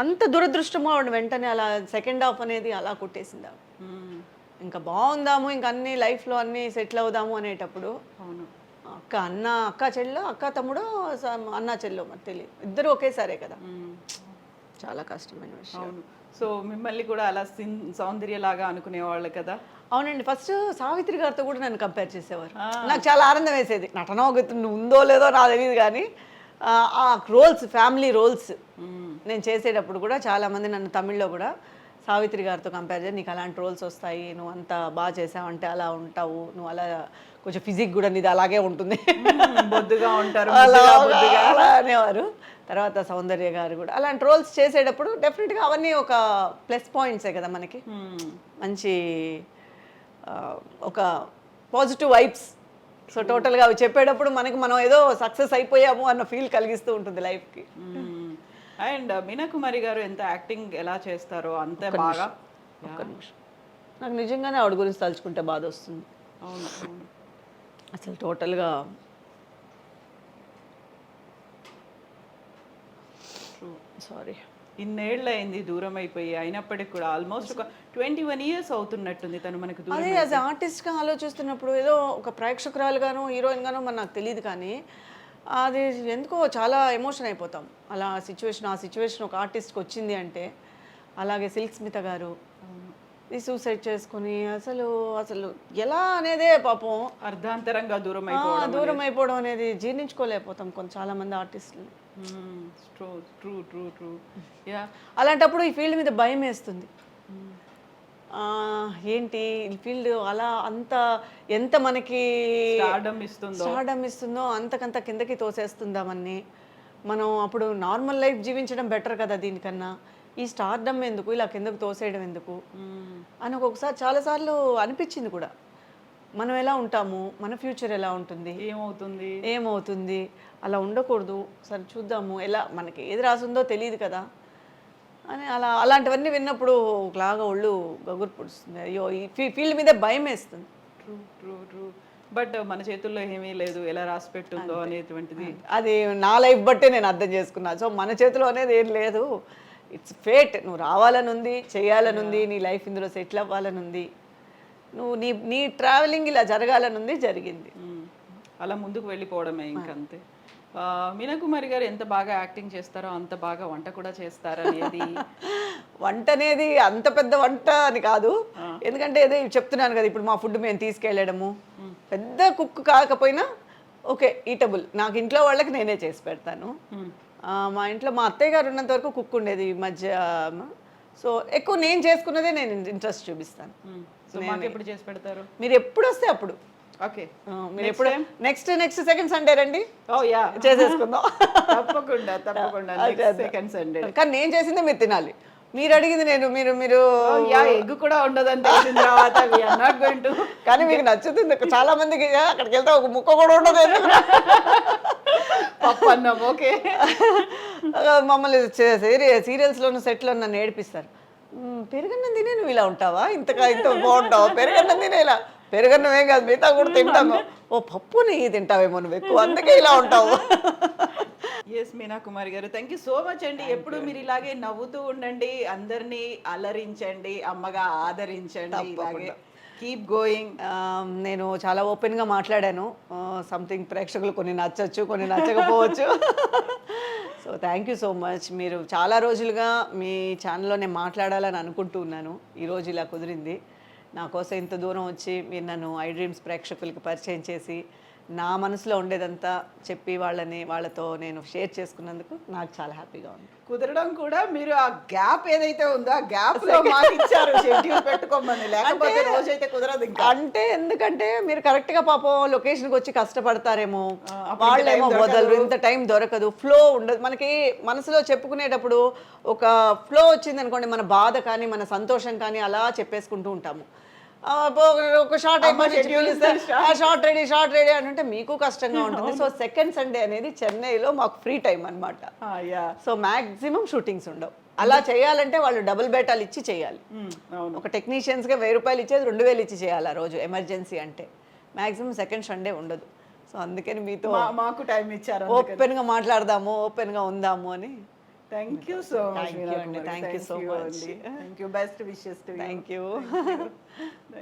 అంత దురదృష్టమో ఆవిడ వెంటనే అలా సెకండ్ హాఫ్ అనేది అలా కొట్టేసింది ఆవిడ. ఇంకా బాగుందాము, ఇంకా అన్ని లైఫ్లో అన్నీ సెటిల్ అవుదాము అనేటప్పుడు అక్క చెల్లో, అక్క తమ్ముడో, అన్న చెల్లో మరి తెలియదు, ఇద్దరు ఒకేసారే కదా. చాలా కష్టమైన విషయం. అవును. సో మిమ్మల్ని కూడా అలా సౌందర్యలాగా అనుకునేవాళ్ళు కదా. అవునండి, ఫస్ట్ సావిత్రి గారితో కూడా నన్ను కంపేర్ చేసేవారు. నాకు చాలా ఆనందం వేసేది. నటన ఉందో లేదో నాకు తెలియదు కానీ ఆ రోల్స్, ఫ్యామిలీ రోల్స్ నేను చేసేటప్పుడు కూడా చాలామంది నన్ను తమిళ్లో కూడా సావిత్రి గారితో కంపేర్ చేసి, నీకు అలాంటి రోల్స్ వస్తాయి, నువ్వు అంత బాగా చేసావంటే అలా ఉంటావు, నువ్వు అలా కొంచెం ఫిజిక్ కూడా నీది అలాగే ఉంటుంది, బొద్దుగా ఉంటారు అలా అనేవారు. తర్వాత సౌందర్య గారు కూడా అలాంటి రోల్స్ చేసేటప్పుడు డెఫినెట్గా అవన్నీ ఒక ప్లస్ పాయింట్సే కదా మనకి. మంచి ఒక పాజిటివ్ వైబ్స్. సో టోటల్గా అవి చెప్పేటప్పుడు మనం ఏదో సక్సెస్ అయిపోయాము అన్న ఫీల్ కలిగిస్తూ ఉంటుంది లైఫ్కి. అండ్ మీనా కుమారి గారు ఎంత యాక్టింగ్ ఎలా చేస్తారో అంతే బాగా. ఒక్క నిమిషం, నాకు నిజంగానే ఆవిడ గురించి తలుచుకుంటే బాధ వస్తుంది. అవును అసలు టోటల్గా సారీ, ఇన్నేళ్ళు అయింది దూరం అయిపోయి, అయినప్పటికీ కూడా ఆల్మోస్ట్ ఒక 21 years అవుతున్నట్టుంది తను మనకు దూరం. అదే యాజ్ ఆర్టిస్ట్గా ఆలోచిస్తున్నప్పుడు ఏదో ఒక ప్రేక్షకురాలుగాను హీరోయిన్గాను మరి నాకు తెలియదు కానీ అది ఎందుకో చాలా ఎమోషన్ అయిపోతాం. అలా ఆ సిచ్యువేషన్ ఒక ఆర్టిస్ట్కి వచ్చింది అంటే. అలాగే సిల్క్ స్మిత గారు ఈ సూసైడ్ చేసుకుని అసలు ఎలా అనేదే పాపం అర్ధాంతరంగా దూరం అయిపోవడం అనేది జీర్ణించుకోలేకపోతాం చాలామంది ఆర్టిస్టులు. ట్రూ. అలాంటప్పుడు ఈ ఫీల్డ్ మీద భయం వేస్తుంది. ఏంటి ఈ ఫీల్డ్ అలా ఎంత మనకి స్టార్డమ్ ఇస్తుందో అంతకంత కిందకి తోసేస్తుందామని. మనం అప్పుడు నార్మల్ లైఫ్ జీవించడం బెటర్ కదా దీనికన్నా, ఈ స్టార్డమ్ ఎందుకు, ఇలా కిందకు తోసేయడం ఎందుకు అని ఒక్కొక్కసారి చాలాసార్లు అనిపించింది కూడా. మనం ఎలా ఉంటాము, మన ఫ్యూచర్ ఎలా ఉంటుంది, ఏమవుతుంది, అలా ఉండకూడదు, సరే చూద్దాము, ఎలా మనకి ఏది రాసిందో తెలియదు కదా అని అలాంటివన్నీ విన్నప్పుడు ఒకలాగా ఒళ్ళు గగురు పొడుస్తుంది. అయ్యో ఈ ఫీల్డ్ మీదే భయం వేస్తుంది. ట్రూ. బట్ మన చేతుల్లో ఏమీ లేదు, ఎలా రాసి పెట్టుందో అనేటువంటిది. అది నా లైఫ్ బట్టే నేను అర్థం చేసుకున్నా. సో మన చేతిలో అనేది ఏం లేదు, ఇట్స్ ఫేట్. నువ్వు రావాలని ఉంది, చేయాలని ఉంది, నీ లైఫ్ ఇందులో సెటిల్ అవ్వాలని ఉంది, నువ్వు నీ ట్రావెలింగ్ ఇలా జరగాలని ఉంది, జరిగింది. అలా ముందుకు వెళ్ళిపోవడమే ఇంకంతే. మీనా కుమారి గారు ఎంత బాగా యాక్టింగ్ చేస్తారో అంత బాగా వంట కూడా చేస్తారనేది. వంట అనేది అంత పెద్ద వంట అని కాదు, ఎందుకంటే ఏదో చెప్తున్నాను కదా, ఇప్పుడు మా ఫుడ్ మేము తీసుకెళ్ళడము, పెద్ద కుక్ కాకపోయినా ఓకే ఈటబుల్, నాకు ఇంట్లో వాళ్ళకి నేనే చేసి పెడతాను. మా ఇంట్లో మా అత్తయ్య గారు ఉన్నంత వరకు కుక్ ఉండేది, ఈ మధ్య సో ఎక్కువ నేను చేసుకున్నదే నేను ఇంట్రెస్ట్ చూపిస్తాను. సో మాకు ఎప్పుడు చేసి పెడతారు? మీరు ఎప్పుడు వస్తే అప్పుడు. ఓకే, మీరు ఎప్పుడు నెక్స్ట్ సెకండ్ సండే రండి, ఓ యా చేసేసుకుందాం. తప్పకుండా తప్పకుండా సెకండ్ సండే. కానీ నేను చేసిందే మీరు తినాలి, మీరు అడిగింది నేను మీరు యా ఎగ్ కూడా ఉండదని తెలిసిన తర్వాత we are not going to. కానీ మీకు నచ్చుతుంది. చాలా మందికి అక్కడికి వెళ్తే ఒక ముక్క కూడా ఉండదు. పప్పు అన్నం ఓకే. మమ్మల్ని సీరియల్స్లోను సెట్లో నన్ను ఏడిపిస్తారు. పెరుగన్నం తినే నువ్వు ఇలా ఉంటావా, ఇంత బాగుంటావా, పెరుగన్నం తినే ఇలా. పెరుగన్నం ఏం కాదు, మిగతా కూడా తింటాము. ఓ పప్పు నెయ్యి తింటావేమో నువ్వు ఎక్కువ, అందుకే ఇలా ఉంటావు. ఎస్ మీనా కుమారి గారు, థ్యాంక్ యూ సో మచ్ అండి. ఎప్పుడు మీరు ఇలాగే నవ్వుతూ ఉండండి, అందరినీ అలరించండి, అమ్మగా ఆదరించండి, ఇలాగే కీప్ గోయింగ్. నేను చాలా ఓపెన్గా మాట్లాడాను. సంథింగ్ ప్రేక్షకులు కొన్ని నచ్చచ్చు, కొన్ని నచ్చకపోవచ్చు. So thank you so much. మీరు చాలా రోజులుగా మీ ఛానల్లో నేను మాట్లాడాలని అనుకుంటూ ఉన్నాను, ఈరోజు ఇలా కుదిరింది. నా కోసం ఇంత దూరం వచ్చి మీరు నన్ను ఐ డ్రీమ్స్ ప్రేక్షకులకి పరిచయం చేసి నా మనసులో ఉండేదంతా చెప్పి వాళ్ళతో నేను షేర్ చేసుకున్నందుకు నాకు చాలా హ్యాపీగా ఉంది. కుదరడం కూడా మీరు ఆ గ్యాప్ ఏదైతే ఉందో ఆ గ్యాప్ లో మాకు ఇచ్చారు షెడ్యూల్ పెట్టుకోమని, లేకపోతే రోజైతే కుదరదు ఇంకా. అంటే ఎందుకంటే మీరు కరెక్ట్ గా పాపం లొకేషన్కి వచ్చి కష్టపడతారేమో, వాళ్ళేమో వదలరు, ఇంత టైం దొరకదు, ఫ్లో ఉండదు. మనకి మనసులో చెప్పుకునేటప్పుడు ఒక ఫ్లో వచ్చింది అనుకోండి, మన బాధ కానీ మన సంతోషం కానీ అలా చెప్పేసుకుంటూ ఉంటాము. ఒక షార్ట్ షార్ట్ రెడీ అని అంటే మీకు కష్టంగా ఉంటుంది. సో సెకండ్ సండే అనేది చెన్నైలో మాకు ఫ్రీ టైం అనమాట. సో మ్యాక్సిమం షూటింగ్స్ ఉండవు. అలా చేయాలంటే వాళ్ళు డబుల్ బేటాలు ఇచ్చి చేయాలి. ఒక టెక్నీషియన్స్గా 1000 రూపాయలు ఇచ్చేది 2000 ఇచ్చి చేయాలి ఆ రోజు, ఎమర్జెన్సీ అంటే. మ్యాక్సిమం సెకండ్ సండే ఉండదు. సో అందుకని మీతో మాకు టైం ఇచ్చారు, ఓపెన్గా మాట్లాడదాము, ఓపెన్గా ఉందాము అని. Thank you so much. Thank you అండి, thank you so much. Thank you, best wishes to you. Thank you.